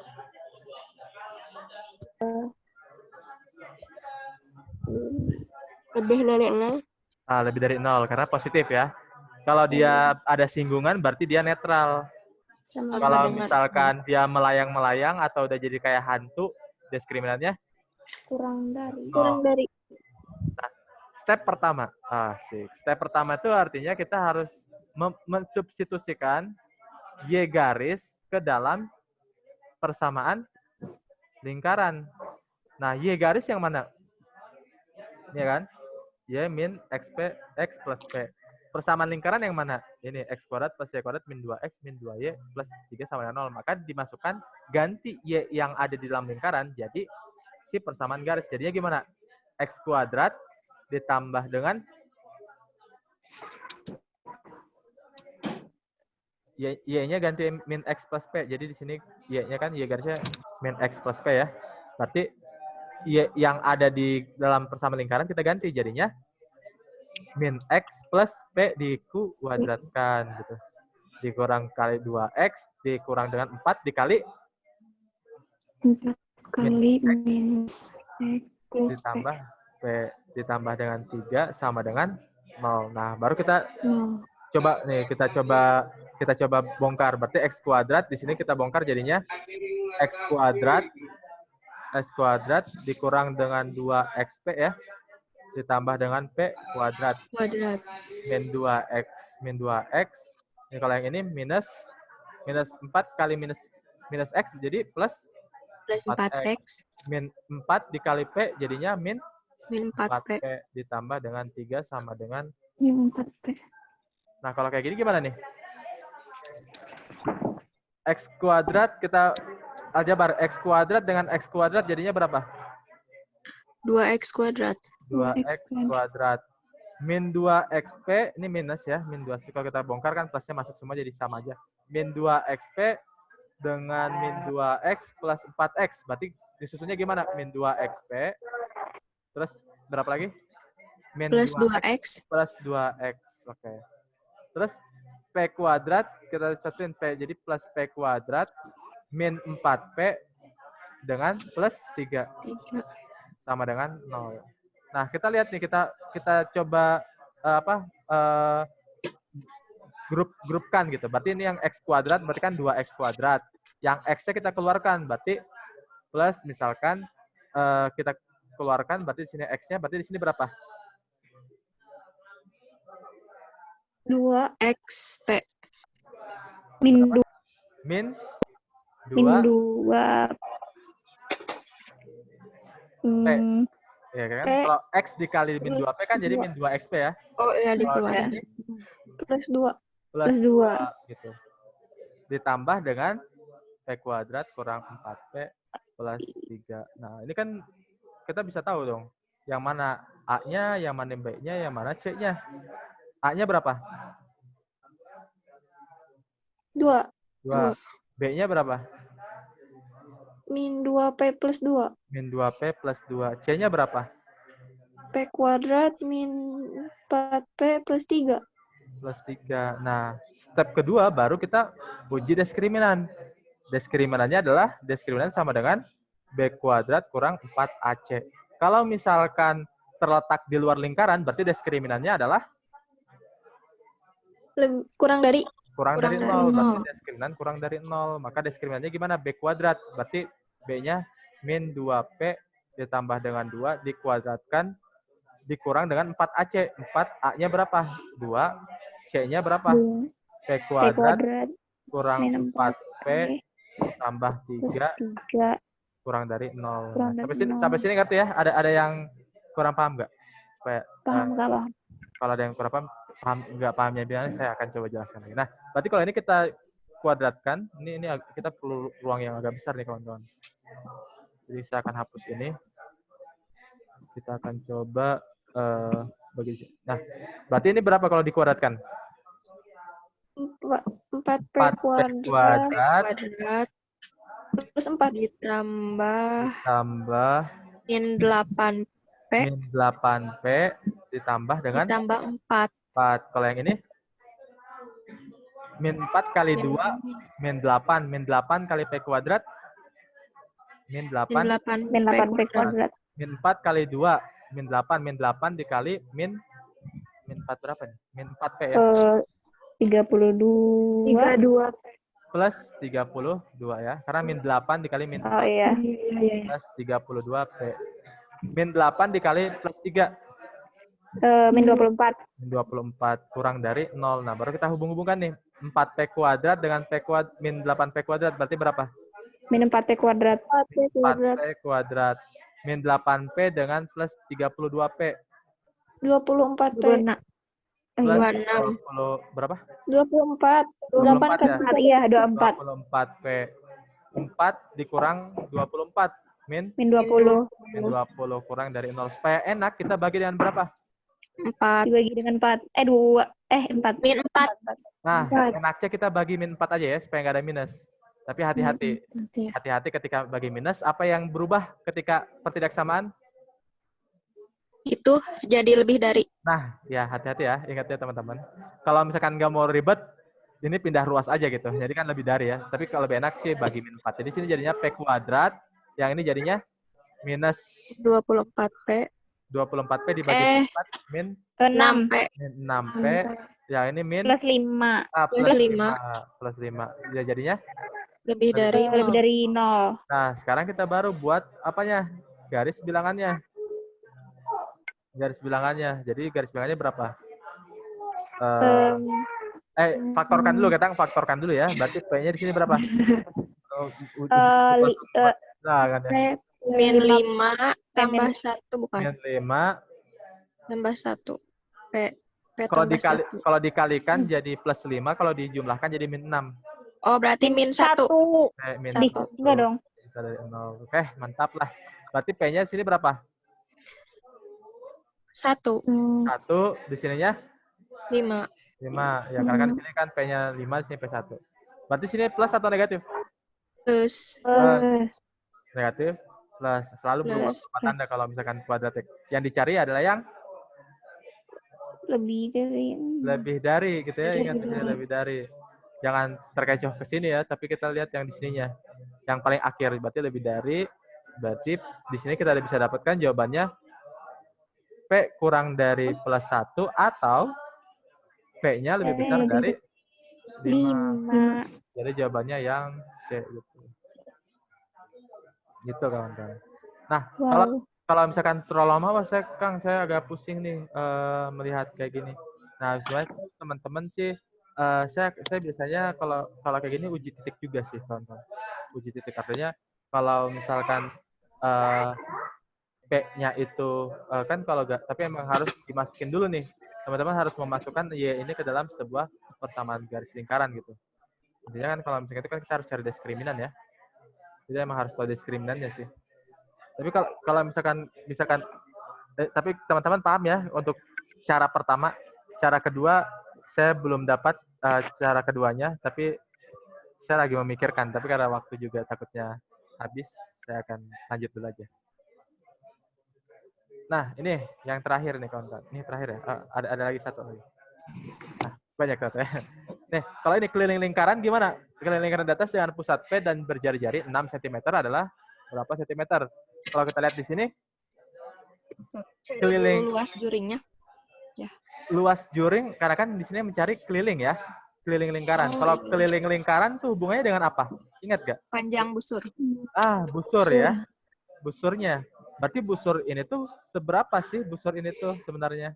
[SPEAKER 2] lebih dari 0.
[SPEAKER 1] Lebih dari 0, karena positif ya. Kalau dia ada singgungan, berarti dia netral. Kalau misalkan dia melayang-melayang atau udah jadi kayak hantu, diskriminannya
[SPEAKER 6] Kurang dari.
[SPEAKER 1] Nah, step pertama. Step pertama itu artinya kita harus mensubstitusikan Y garis ke dalam persamaan lingkaran. Nah, Y garis yang mana? Ini kan? Y min XP, X plus P. Persamaan lingkaran yang mana? Ini X kuadrat plus Y kuadrat min 2X min 2Y plus 3 sama dengan 0. Maka dimasukkan ganti Y yang ada di dalam lingkaran jadi si persamaan garis. Jadinya gimana? X kuadrat ditambah dengan Y-nya ganti min X plus P. Jadi di sini Y-nya kan Y garisnya min X plus P ya. Berarti Y yang ada di dalam persamaan lingkaran kita ganti. Jadinya min X plus P dikuadratkan gitu. Dikurang kali 2X dikurang dengan 4 dikali
[SPEAKER 6] 4 kali minus X plus
[SPEAKER 1] ditambah P ditambah dengan 3 sama dengan 0. Nah, baru kita coba nih, kita coba bongkar. Berarti X kuadrat di sini kita bongkar jadinya X kuadrat dikurang dengan 2XP ya. Ditambah dengan P kuadrat. Min 2X. Ini kalau yang ini minus 4 kali minus X jadi plus
[SPEAKER 2] 4X.
[SPEAKER 1] Min 4 dikali P jadinya min
[SPEAKER 2] 4P.
[SPEAKER 1] ditambah dengan 3 sama dengan
[SPEAKER 6] min 4P.
[SPEAKER 1] Nah, kalau kayak gini gimana nih? X kuadrat kita aljabar. X kuadrat dengan X kuadrat jadinya berapa?
[SPEAKER 2] 2X kuadrat.
[SPEAKER 1] 2X kuadrat. Min 2XP, ini minus ya. Min 2, kalau kita bongkar kan plusnya masuk semua jadi sama aja. Min 2XP dengan min 2X plus 4X. Berarti disusunnya gimana? Min 2XP. Terus berapa lagi? Min
[SPEAKER 2] plus 2X.
[SPEAKER 1] Plus 2X. Oke. Terus P kuadrat, kita satuin P. Jadi plus P kuadrat min 4P dengan plus 3
[SPEAKER 2] 3.
[SPEAKER 1] sama dengan 0. Nah, kita lihat nih, kita coba grupkan gitu. Berarti ini yang x kuadrat berarti kan 2x kuadrat. Yang x-nya kita keluarkan berarti plus misalkan kita keluarkan berarti di sini x-nya berarti di sini berapa?
[SPEAKER 6] 2
[SPEAKER 2] XP.
[SPEAKER 6] min 2
[SPEAKER 1] Min
[SPEAKER 6] min
[SPEAKER 1] 2
[SPEAKER 6] 2
[SPEAKER 1] ya kan?
[SPEAKER 6] P.
[SPEAKER 1] Kalau x dikali min 2p kan jadi min 2xp ya.
[SPEAKER 2] Oh iya
[SPEAKER 1] Kalau
[SPEAKER 2] dikeluarin.
[SPEAKER 1] ini
[SPEAKER 6] plus 2
[SPEAKER 1] plus
[SPEAKER 6] plus 2
[SPEAKER 1] gitu. Ditambah dengan p kuadrat kurang 4p plus 3. Nah, ini kan kita bisa tahu dong. Yang mana A-nya, yang mana B-nya, yang mana C-nya. A-nya berapa?
[SPEAKER 6] 2
[SPEAKER 1] 2. B-nya berapa?
[SPEAKER 6] min 2p plus 2
[SPEAKER 1] Min 2p plus 2. C-nya berapa?
[SPEAKER 6] p kuadrat min 4p plus 3
[SPEAKER 1] Plus 3. Nah, step kedua baru kita uji diskriminan. Diskriminannya adalah diskriminan sama dengan B kuadrat kurang 4AC. Kalau misalkan terletak di luar lingkaran, berarti diskriminannya adalah
[SPEAKER 6] kurang dari
[SPEAKER 1] kurang dari
[SPEAKER 2] Kurang dari
[SPEAKER 1] 0. Berarti
[SPEAKER 2] 0.
[SPEAKER 1] diskriminan kurang dari 0. Maka diskriminannya gimana? B kuadrat. Berarti B-nya min 2P ditambah dengan 2 dikuadratkan dikurang dengan 4AC. 4A-nya berapa? 2. C-nya berapa?
[SPEAKER 6] 2
[SPEAKER 1] P
[SPEAKER 6] p
[SPEAKER 1] kuadrat
[SPEAKER 6] kuadrat
[SPEAKER 1] kurang
[SPEAKER 6] min
[SPEAKER 1] 4P
[SPEAKER 6] 4p
[SPEAKER 1] tambah
[SPEAKER 6] plus
[SPEAKER 1] 3
[SPEAKER 6] 3
[SPEAKER 1] kurang dari 0.
[SPEAKER 6] kurang
[SPEAKER 1] Nah,
[SPEAKER 6] dari
[SPEAKER 1] sampai
[SPEAKER 6] 0.
[SPEAKER 1] sini ngerti ya? Ada yang kurang paham nggak? Supaya
[SPEAKER 6] Paham gak paham?
[SPEAKER 1] kalau ada yang kurang paham nggak pahamnya bilang saya akan coba jelaskan lagi. Nah, berarti kalau ini kita kuadratkan, ini kita perlu ruang yang agak besar nih kawan-kawan. Jadi saya akan hapus ini. Kita akan coba bagi. Nah, berarti ini berapa kalau dikuadratkan?
[SPEAKER 6] 4p
[SPEAKER 1] 4P
[SPEAKER 6] kuadrat
[SPEAKER 2] Kuadrat
[SPEAKER 6] plus 4
[SPEAKER 2] ditambah min 8P
[SPEAKER 1] min 8P ditambah dengan
[SPEAKER 2] ditambah 4.
[SPEAKER 1] 4. Kalau yang ini min 4 kali 2 min 8. Min 8 kali P kuadrat min 8
[SPEAKER 6] min 8p kuadrat
[SPEAKER 1] min 4 kali 2 min 8. Min 8 dikali min 4 berapa nih? Min 4P ya?
[SPEAKER 6] 32
[SPEAKER 1] Plus 32 ya. Karena min 8 dikali min 4
[SPEAKER 6] oh iya
[SPEAKER 1] plus 32P. Min 8 dikali plus 3
[SPEAKER 6] min 24
[SPEAKER 1] min 24 kurang dari 0. Nah, baru kita hubung-hubungkan nih. 4P kuadrat dengan P kuadrat min 8P kuadrat berarti berapa?
[SPEAKER 6] min 4p kuadrat
[SPEAKER 1] 4P kuadrat min 8P dengan plus 32P
[SPEAKER 6] 24p
[SPEAKER 1] plus
[SPEAKER 2] 26.
[SPEAKER 1] 20 berapa?
[SPEAKER 6] 24
[SPEAKER 1] 24 ya?
[SPEAKER 6] 4 iya 24
[SPEAKER 1] 24P 4 dikurang 24 min
[SPEAKER 6] min 20
[SPEAKER 1] min 20 kurang dari 0. Supaya enak kita bagi dengan berapa?
[SPEAKER 2] 4.
[SPEAKER 6] dibagi dengan 4 4
[SPEAKER 2] Min 4.
[SPEAKER 1] Nah, enaknya kita bagi min 4 aja ya supaya nggak ada minus. Tapi hati-hati. Hati-hati ketika bagi minus. Apa yang berubah ketika pertidaksamaan?
[SPEAKER 2] Itu jadi lebih dari.
[SPEAKER 1] Nah, ya hati-hati ya. Ingat ya teman-teman. Kalau misalkan nggak mau ribet, ini pindah ruas aja gitu. Jadi kan lebih dari ya. Tapi kalau lebih enak sih bagi min 4. Jadi sini jadinya P kuadrat. Yang ini jadinya minus
[SPEAKER 2] 24P
[SPEAKER 1] 24P dibagi 4 min
[SPEAKER 6] 6
[SPEAKER 2] 6P
[SPEAKER 1] min 6P. Ya ini min
[SPEAKER 6] plus 5
[SPEAKER 2] plus 5.
[SPEAKER 1] Plus 5. Ya jadinya
[SPEAKER 2] lebih dari
[SPEAKER 6] lebih
[SPEAKER 2] 0.
[SPEAKER 6] dari 0
[SPEAKER 1] nah, sekarang kita baru buat apanya? Garis bilangannya. Garis bilangannya. Jadi garis bilangannya berapa? Faktorkan dulu, faktorkan dulu ya. Berarti P-nya di sini berapa? Nah, kan ya.
[SPEAKER 2] Min 5 tambah 1 bukan?
[SPEAKER 1] Min 5.
[SPEAKER 2] Tambah 1. P
[SPEAKER 1] Kalau
[SPEAKER 2] tambah 1.
[SPEAKER 1] kalau dikalikan jadi plus 5, kalau dijumlahkan jadi min 6.
[SPEAKER 2] Oh, berarti min 1.
[SPEAKER 1] Min
[SPEAKER 2] 1.
[SPEAKER 6] Enggak dong.
[SPEAKER 1] Bisa dari 0. Oke, mantap lah. Berarti P-nya di sini berapa?
[SPEAKER 2] 1.
[SPEAKER 1] 1, di sininya
[SPEAKER 2] 5.
[SPEAKER 1] 5. Ya, karena kan di sini kan P-nya 5, di sini P1. Berarti sini plus atau negatif?
[SPEAKER 2] Plus.
[SPEAKER 1] Negatif, plus. Selalu berubah tanda kalau misalkan kuadratik. Yang dicari adalah yang lebih dari gitu ya. Ingat di sini lebih dari. Jangan terkecoh ke sini ya, tapi kita lihat yang di sininya. yang paling akhir, berarti lebih dari, berarti di sini kita bisa dapatkan jawabannya P kurang dari plus 1 atau P-nya lebih besar dari 5.
[SPEAKER 6] 5.
[SPEAKER 1] Jadi jawabannya yang C gitu. Gitu kawan-kawan. Nah, kalau misalkan terlalu lama, saya agak pusing nih melihat kayak gini. Nah, sebenarnya teman-teman sih, saya biasanya kalau kayak gini uji titik juga sih kawan-kawan. Uji titik artinya kalau misalkan P-nya itu kan kalau tapi emang harus dimasukin dulu nih. Teman-teman harus memasukkan Y ini ke dalam sebuah persamaan garis lingkaran gitu. Intinya kan kalau misalnya itu kan kita harus cari diskriminan ya. Jadi emang harus tahu diskriminannya sih. Tapi kalau misalkan tapi teman-teman paham ya untuk cara pertama, cara kedua saya belum dapat cara keduanya, tapi saya lagi memikirkan. Tapi karena waktu juga takutnya habis, saya akan lanjut dulu aja. Nah, ini yang terakhir nih kawan-kawan. Ini terakhir ya. Ada lagi satu lagi. Nah, banyak satu ya. Nih, kalau ini keliling lingkaran gimana? Keliling lingkaran di atas dengan pusat P dan berjari-jari 6 cm adalah berapa sentimeter? Kalau kita lihat di sini,
[SPEAKER 2] Cari
[SPEAKER 1] keliling
[SPEAKER 2] dulu luas juringnya. Ya.
[SPEAKER 1] luas juring, karena kan di sini mencari keliling ya. Keliling lingkaran.
[SPEAKER 2] Oh,
[SPEAKER 1] Kalau
[SPEAKER 2] iya.
[SPEAKER 1] keliling lingkaran tuh hubungannya dengan apa? Ingat gak?
[SPEAKER 2] Panjang busur.
[SPEAKER 1] Busur ya. Busurnya. Berarti busur ini tuh seberapa sih busur ini tuh sebenarnya?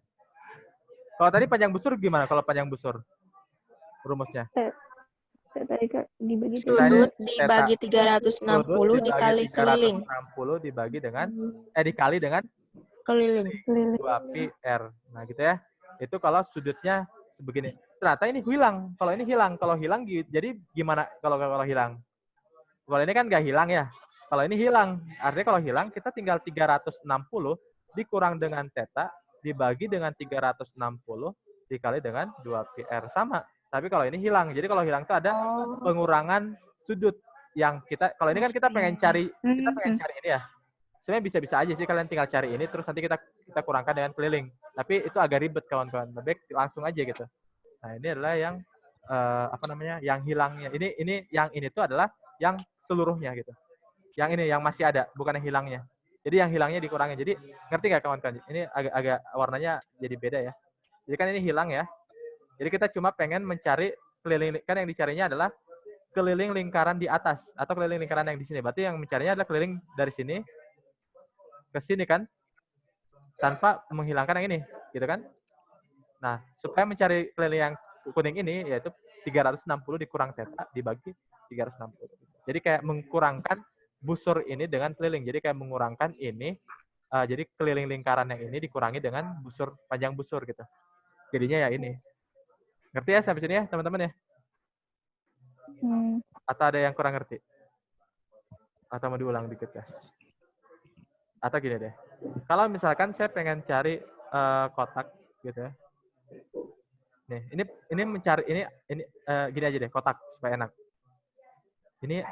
[SPEAKER 1] Kalau tadi panjang busur gimana kalau panjang busur? Rumusnya.
[SPEAKER 6] Dibagi
[SPEAKER 2] Sudut dibagi 360 dikali keliling.
[SPEAKER 1] 360 dikali dengan
[SPEAKER 2] Keliling.
[SPEAKER 1] 2pi R. Nah, gitu ya. Itu kalau sudutnya sebegini. Ternyata ini hilang. Kalau ini hilang, kalau hilang jadi gimana kalau hilang? Kalau ini kan nggak hilang ya. Kalau ini hilang, artinya kalau hilang kita tinggal 360 dikurang dengan theta dibagi dengan 360 dikali dengan 2pi R sama. Tapi kalau ini hilang. Jadi kalau hilang itu ada pengurangan sudut yang kalau ini kan kita pengen cari ini ya. Sebenarnya bisa-bisa aja sih kalian tinggal cari ini terus nanti kita kurangkan dengan keliling. Tapi itu agak ribet kawan-kawan. Lebih langsung aja gitu. Nah, ini adalah yang yang hilangnya. Ini tuh adalah yang seluruhnya gitu. Yang ini yang masih ada, bukan yang hilangnya. Jadi yang hilangnya dikurangi. Jadi ngerti nggak kawan-kawan? Ini agak warnanya jadi beda ya. Jadi kan ini hilang ya. Jadi kita cuma pengen mencari keliling, kan yang dicarinya adalah keliling lingkaran di atas atau keliling lingkaran yang di sini. Berarti yang mencarinya adalah keliling dari sini ke sini kan, tanpa menghilangkan yang ini, gitu kan? Nah, supaya mencari keliling yang kuning ini, yaitu 360 dikurang theta dibagi 360. Jadi kayak mengkurangkan busur ini dengan keliling. Jadi kayak mengurangkan ini, jadi keliling lingkaran yang ini dikurangi dengan panjang busur gitu. Jadinya ya ini. Ngerti ya sampai sini ya teman-teman ya? Atau ada yang kurang ngerti? Atau mau diulang dikit ya? Atau gini deh. Kalau misalkan saya pengen cari kotak gitu ya. Nih, ini mencari ini gini aja deh, kotak supaya enak. Ini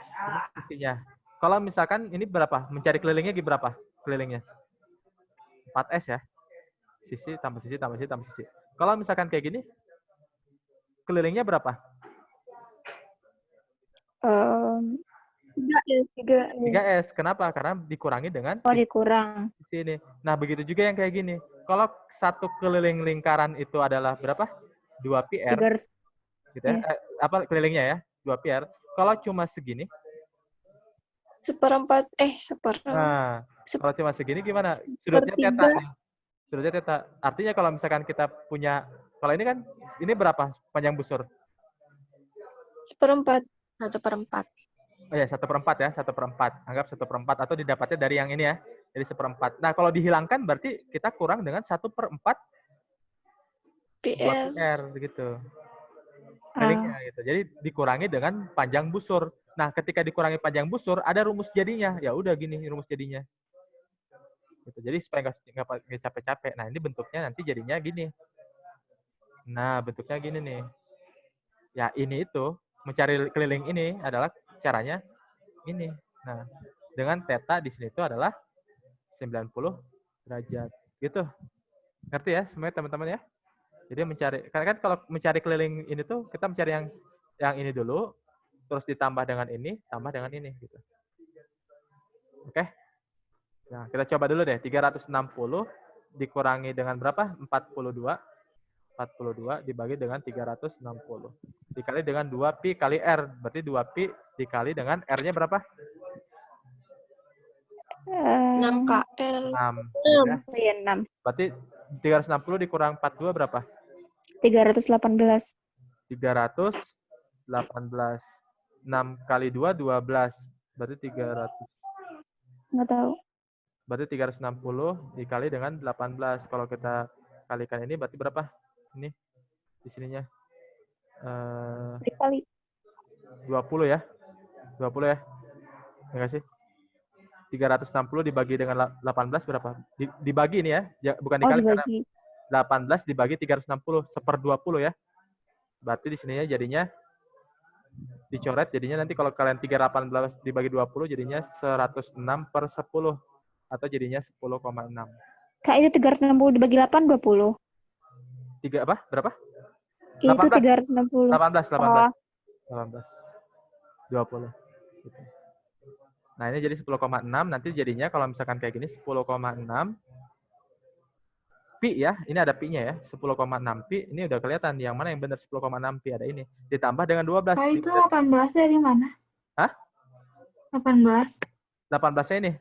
[SPEAKER 1] isinya. Kalau misalkan ini berapa? Mencari kelilingnya berapa? Kelilingnya 4S ya. Sisi tambah sisi tambah sisi tambah sisi. Kalau misalkan kayak gini, kelilingnya berapa? 3S. Kenapa? Karena dikurangi dengan
[SPEAKER 6] dikurang.
[SPEAKER 1] sini. Nah, begitu juga yang kayak gini. Kalau satu keliling lingkaran itu adalah berapa? 2pi R. Gitu ya. Apa kelilingnya ya? 2pi R. Kalau cuma segini,
[SPEAKER 2] seperempat.
[SPEAKER 1] Nah, kalau cuma segini gimana? Sudutnya theta nih. Sudutnya theta. Artinya kalau misalkan kita punya, kalau ini kan, ini berapa panjang busur?
[SPEAKER 2] 1/4. 1/4.
[SPEAKER 1] Oh ya, 1/4 ya, 1/4. Anggap 1/4 atau didapatnya dari yang ini ya. Jadi 1/4. Nah, kalau dihilangkan berarti kita kurang dengan 1/4 PR begitu. Kelilingnya gitu. Jadi dikurangi dengan panjang busur. Nah, ketika dikurangi panjang busur, ada rumus jadinya. Ya udah gini rumus jadinya. Gitu. Jadi supaya nggak capek-capek. Nah, ini bentuknya nanti jadinya gini. Nah, bentuknya gini nih. Ya, ini itu mencari keliling ini adalah caranya ini. Nah, dengan theta di sini itu adalah 90 derajat. Gitu. Ngerti ya semuanya teman-teman ya? Jadi karena kan kalau mencari keliling ini tuh kita mencari yang ini dulu, terus ditambah dengan ini, tambah dengan ini gitu. Oke? Nah, kita coba dulu deh. 360 dikurangi dengan berapa? 42. 42 dibagi dengan 360. Dikali dengan 2pi kali R. Berarti 2pi dikali dengan R-nya berapa?
[SPEAKER 2] 6
[SPEAKER 6] Eh,
[SPEAKER 2] Kak.
[SPEAKER 1] 6. Gitu ya.
[SPEAKER 6] ya 6.
[SPEAKER 1] Berarti 360 dikurang 42 berapa?
[SPEAKER 6] 318.
[SPEAKER 1] 318. 6 kali 2, 12. Berarti 300.
[SPEAKER 6] Nggak tahu.
[SPEAKER 1] Berarti 360 dikali dengan 18. Kalau kita kalikan ini berarti berapa? Ini di sininya.
[SPEAKER 6] Dikali.
[SPEAKER 1] 20 ya. 20 ya. Ya nggak sih? 360 dibagi dengan 18 berapa? Dibagi ini ya. Bukan
[SPEAKER 6] Oh,
[SPEAKER 1] dikali karena
[SPEAKER 6] dibagi.
[SPEAKER 1] 18 dibagi 360 1/20 ya. Berarti di sininya jadinya dicoret, jadinya nanti kalau kalian 318 dibagi 20 jadinya 106/10 atau jadinya 10,6.
[SPEAKER 6] Kak, itu 360 dibagi 8, 20.
[SPEAKER 1] 3 apa? Berapa?
[SPEAKER 6] Itu
[SPEAKER 1] 18.
[SPEAKER 6] 360.
[SPEAKER 1] 18,
[SPEAKER 6] Oh,
[SPEAKER 1] 18. 20. Gitu. Nah, ini jadi 10,6. Nanti jadinya kalau misalkan kayak gini 10,6 pi ya. Ini ada pi-nya ya. 10,6 pi. Ini udah kelihatan yang mana yang benar 10,6 pi ada ini. Ditambah dengan 12.
[SPEAKER 7] Kak, itu 18 dari mana?
[SPEAKER 1] Hah?
[SPEAKER 7] 18.
[SPEAKER 1] 18-nya ini.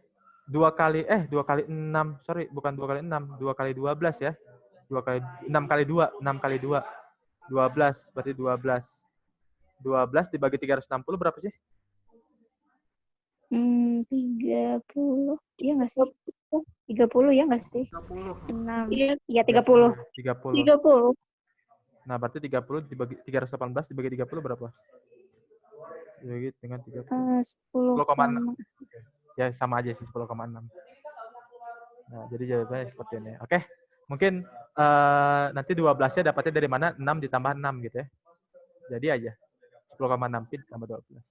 [SPEAKER 1] 2 kali 6. Sorry, bukan 2 kali 6. 2 kali 12 ya. 2 kali 6 kali 2. 6 kali 2. 12. Berarti 12. 12 dibagi 360 berapa sih?
[SPEAKER 6] 30. Iya nggak sih? 30 ya nggak sih? 6.
[SPEAKER 2] Iya,
[SPEAKER 6] Iya, 30.
[SPEAKER 1] 30.
[SPEAKER 6] 30.
[SPEAKER 1] Nah, berarti 30 dibagi 318 dibagi 30 berapa? Dibagi dengan 30. 10,6.
[SPEAKER 6] 10,6.
[SPEAKER 1] Ya, sama aja sih 10,6. Nah, jadi jawabannya seperti ini. Oke. Mungkin nanti 12-nya dapatnya dari mana? 6 ditambah 6 gitu ya. Jadi aja. 10,6 pi ditambah 12. Gitu.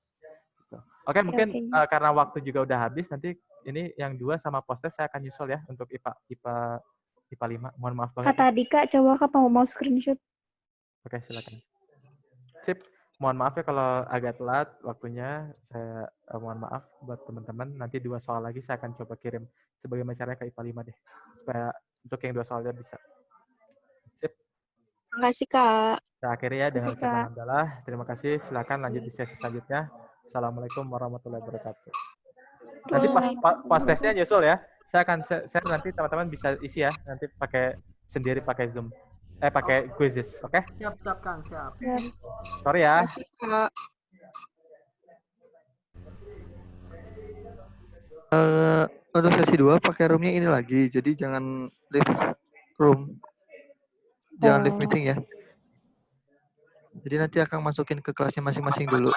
[SPEAKER 1] Oke, mungkin
[SPEAKER 6] Oke.
[SPEAKER 1] karena waktu juga udah habis, nanti ini yang 2 sama postes saya akan nyusul ya untuk IPA 5. Mohon maaf banget.
[SPEAKER 6] Kata Dika, coba Kak mau screenshot.
[SPEAKER 1] Oke, silakan. Sip. Mohon maaf ya kalau agak telat waktunya. Saya mohon maaf buat teman-teman. Nanti 2 soal lagi saya akan coba kirim sebagai caranya ke IPA 5 deh. Supaya untuk yang 2 soalnya bisa. Sip.
[SPEAKER 2] Makasih Kak.
[SPEAKER 1] Saya akhiri ya dengan
[SPEAKER 6] Makasih,
[SPEAKER 1] ucapan
[SPEAKER 6] Kak.
[SPEAKER 1] hamdalah. Terima kasih. Silakan lanjut di sesi selanjutnya. Assalamualaikum warahmatullahi wabarakatuh. Nanti pas tesnya nyusul ya. Saya nanti teman-teman bisa isi ya. Nanti pakai sendiri pakai Zoom. Pakai quizzes, oke?
[SPEAKER 8] Siap, Kang, siap.
[SPEAKER 6] Ya.
[SPEAKER 1] Sorry ya.
[SPEAKER 2] Makasih Kak.
[SPEAKER 9] Untuk sesi 2 pakai roomnya ini lagi, jadi jangan leave room. Jangan leave meeting ya. Jadi nanti akan masukin ke kelasnya masing-masing dulu.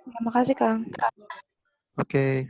[SPEAKER 6] Ya, makasih, Kang.
[SPEAKER 9] Oke.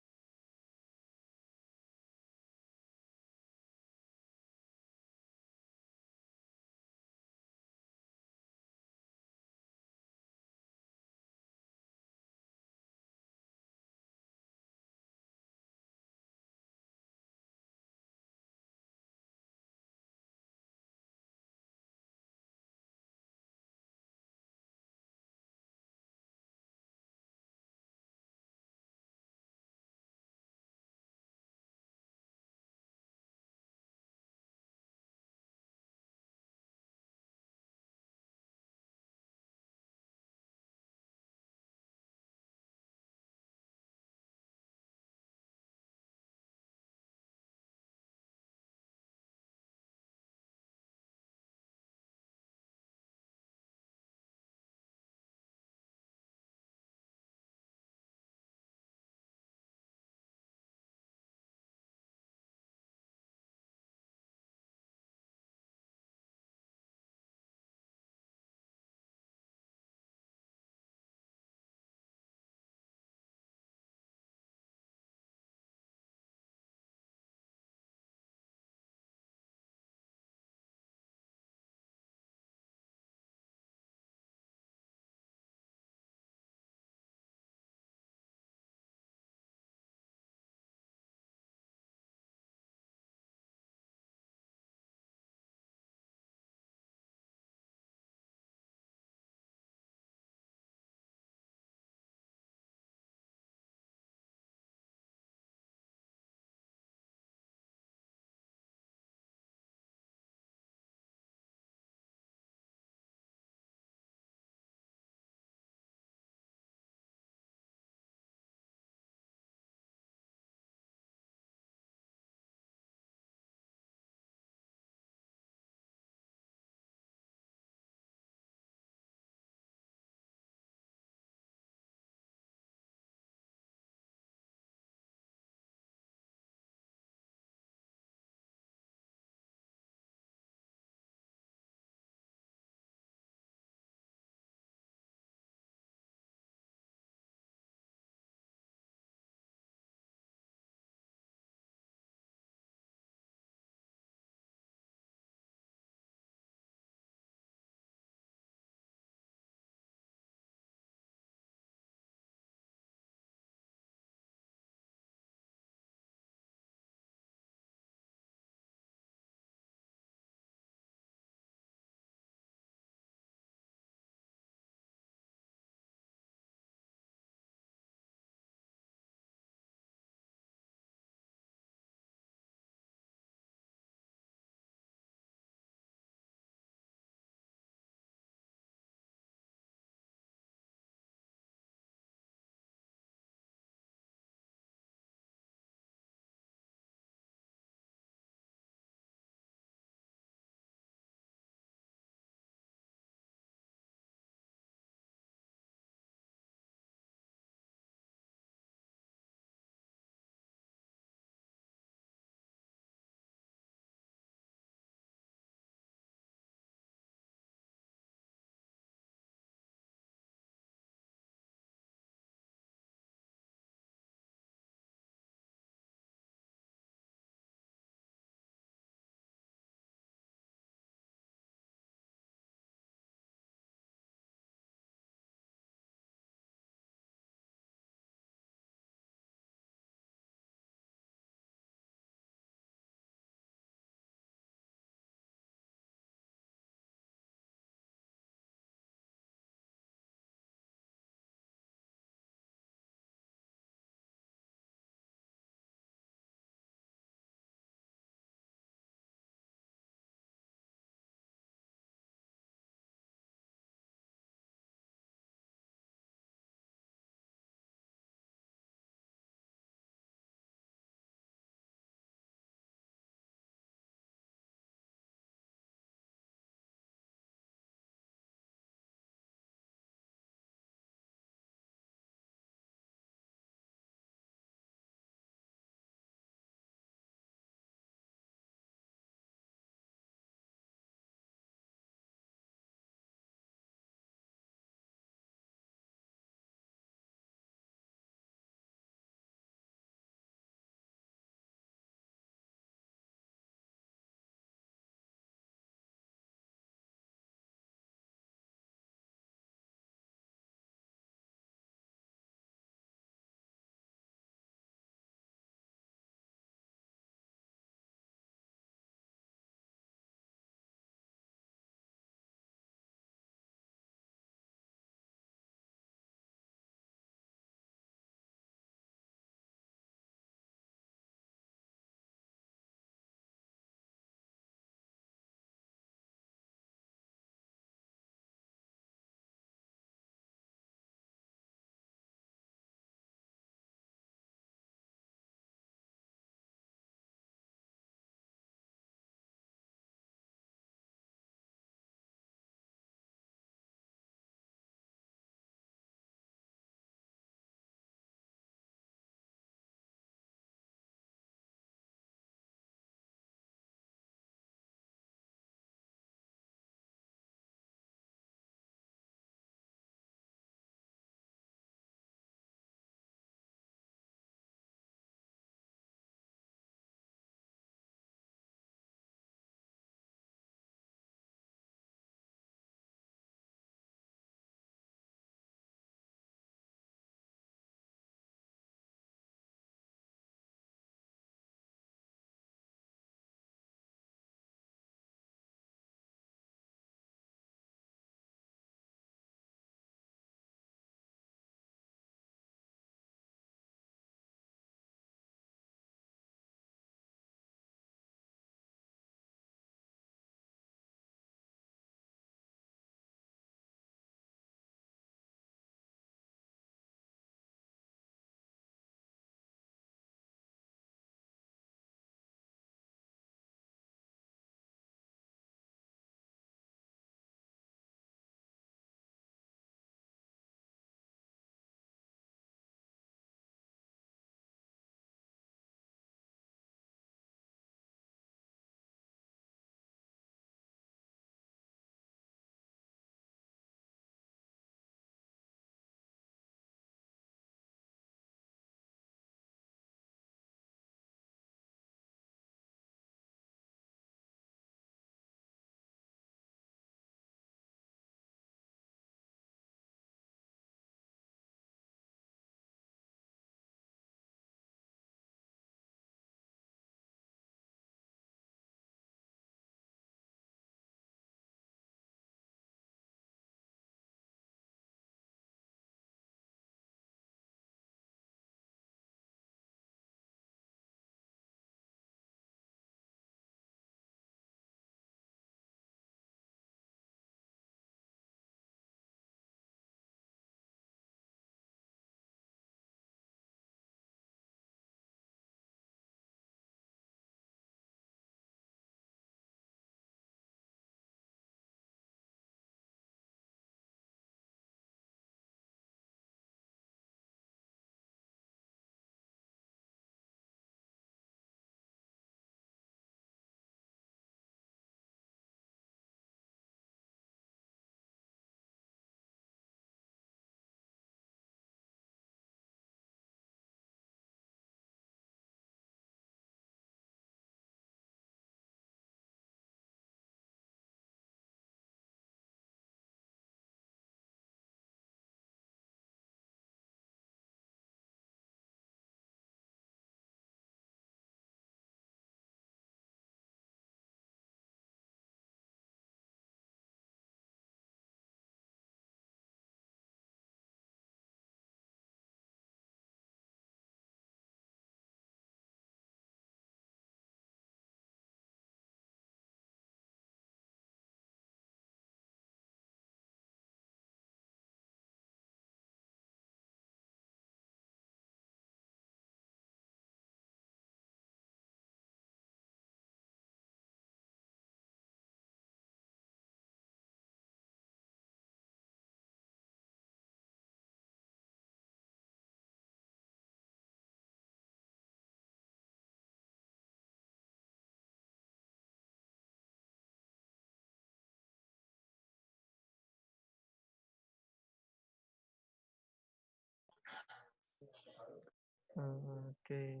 [SPEAKER 9] Oke.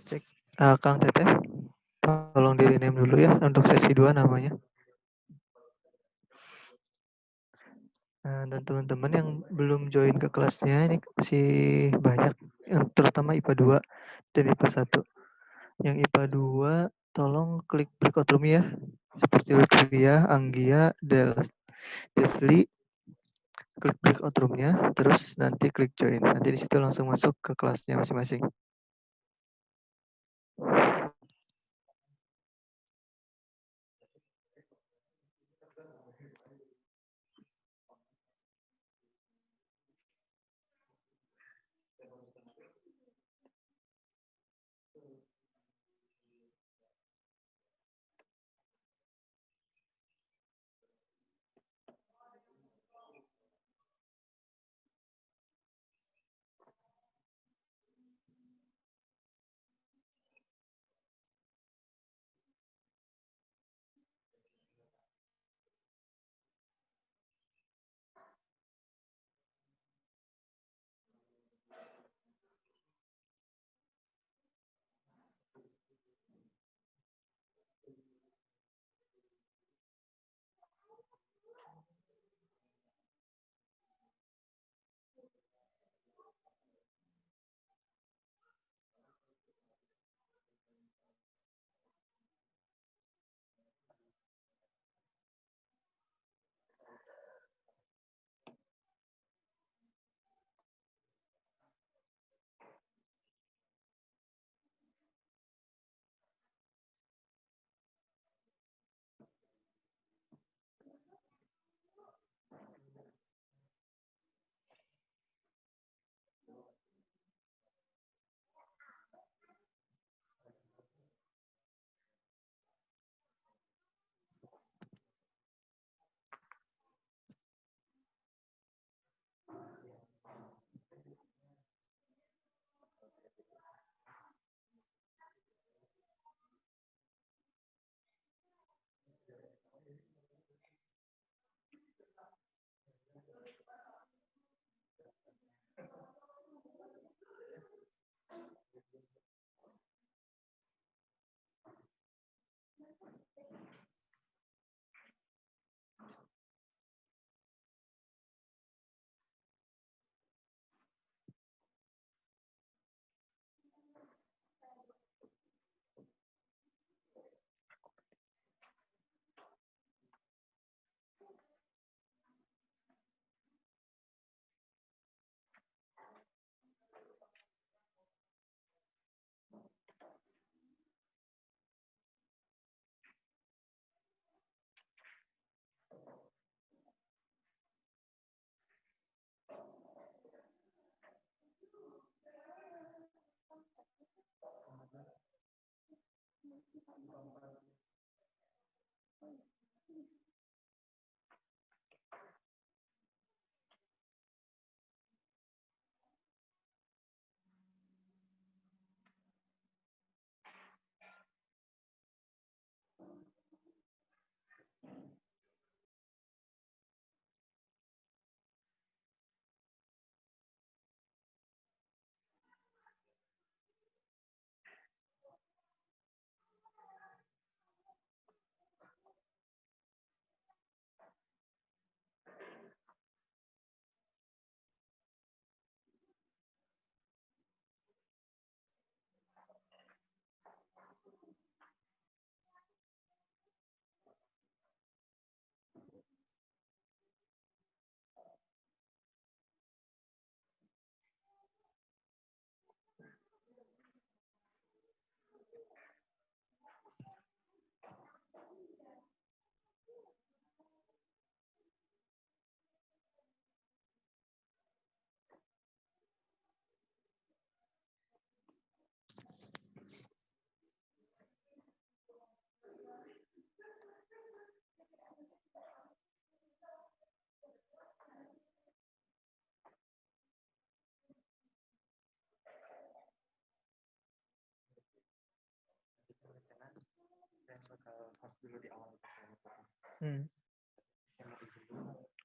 [SPEAKER 9] Cek. Kang Teteh, tolong di rename dulu ya untuk sesi 2 namanya. Dan teman-teman yang belum join ke kelasnya ini masih banyak, yang terutama IPA 2 dan IPA 1. Yang IPA 2 tolong klik breakout room ya. Seperti Lutfia, Anggia, Desli, klik breakout room-nya, terus nanti klik join. Nanti di situ langsung masuk ke kelasnya masing-masing.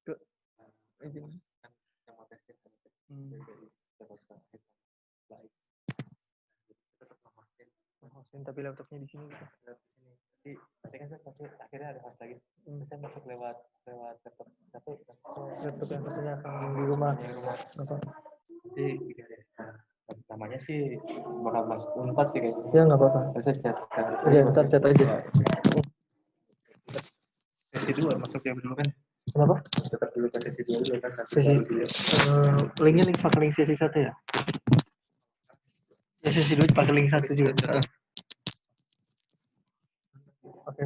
[SPEAKER 9] Ke izin. tapi laptopnya di sini gitu.
[SPEAKER 1] Nanti kan pasti akhirnya ada host lagi. Saya masuk lewat laptop satu.
[SPEAKER 9] Laptop yang satunya akan di rumah. Apa?
[SPEAKER 1] Jadi namanya sih bakal masuk Unpad sih kayaknya.
[SPEAKER 9] Ya nggak apa-apa.
[SPEAKER 1] Saya chat.
[SPEAKER 9] Udah ntar chat aja.
[SPEAKER 1] Sesi 2 masuk yang dulu kan.
[SPEAKER 9] Kenapa?
[SPEAKER 1] Tetap dulu ke sesi 2 dulu kan.
[SPEAKER 9] Sesi linknya pakai link sesi 1 ya? Ya sesi 2 pakai link 1 juga. Oke.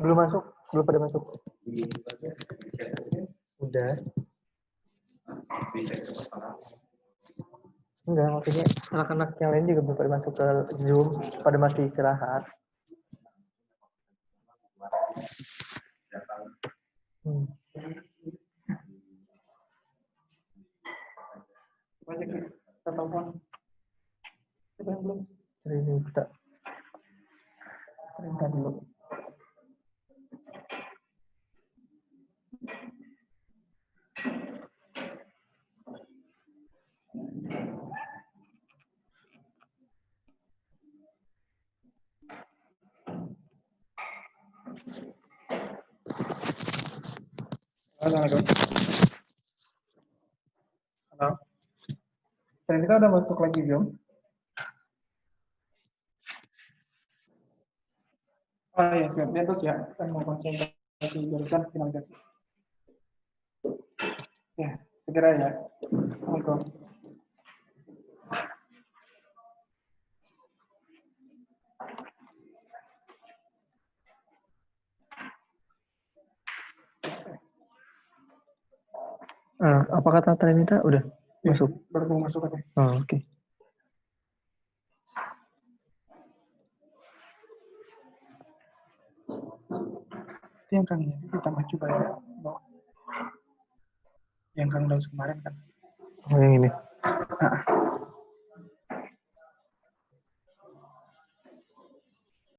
[SPEAKER 9] Belum masuk, belum pada masuk. Udah. Enggak, maksudnya anak-anak yang lain juga belum pada masuk ke Zoom, pada masih istirahat.
[SPEAKER 8] Banyak kita telepon. Siapa yang belum?
[SPEAKER 9] Jadi kita perintah dulu.
[SPEAKER 8] Halo. Dan kita udah masuk lagi Zoom. Oh iya, siap. Ya, terus ya, kita mau konsultasi jurusan finalisasi. Ya, segera ya. Assalamualaikum.
[SPEAKER 9] Apa kata Trinita? Udah masuk?
[SPEAKER 8] Baru mau masuk aja.
[SPEAKER 9] Oh, oke.
[SPEAKER 8] Itu yang kang ini ditambah coba ya. Yang kang daus kemarin kan.
[SPEAKER 9] Oh, yang ini.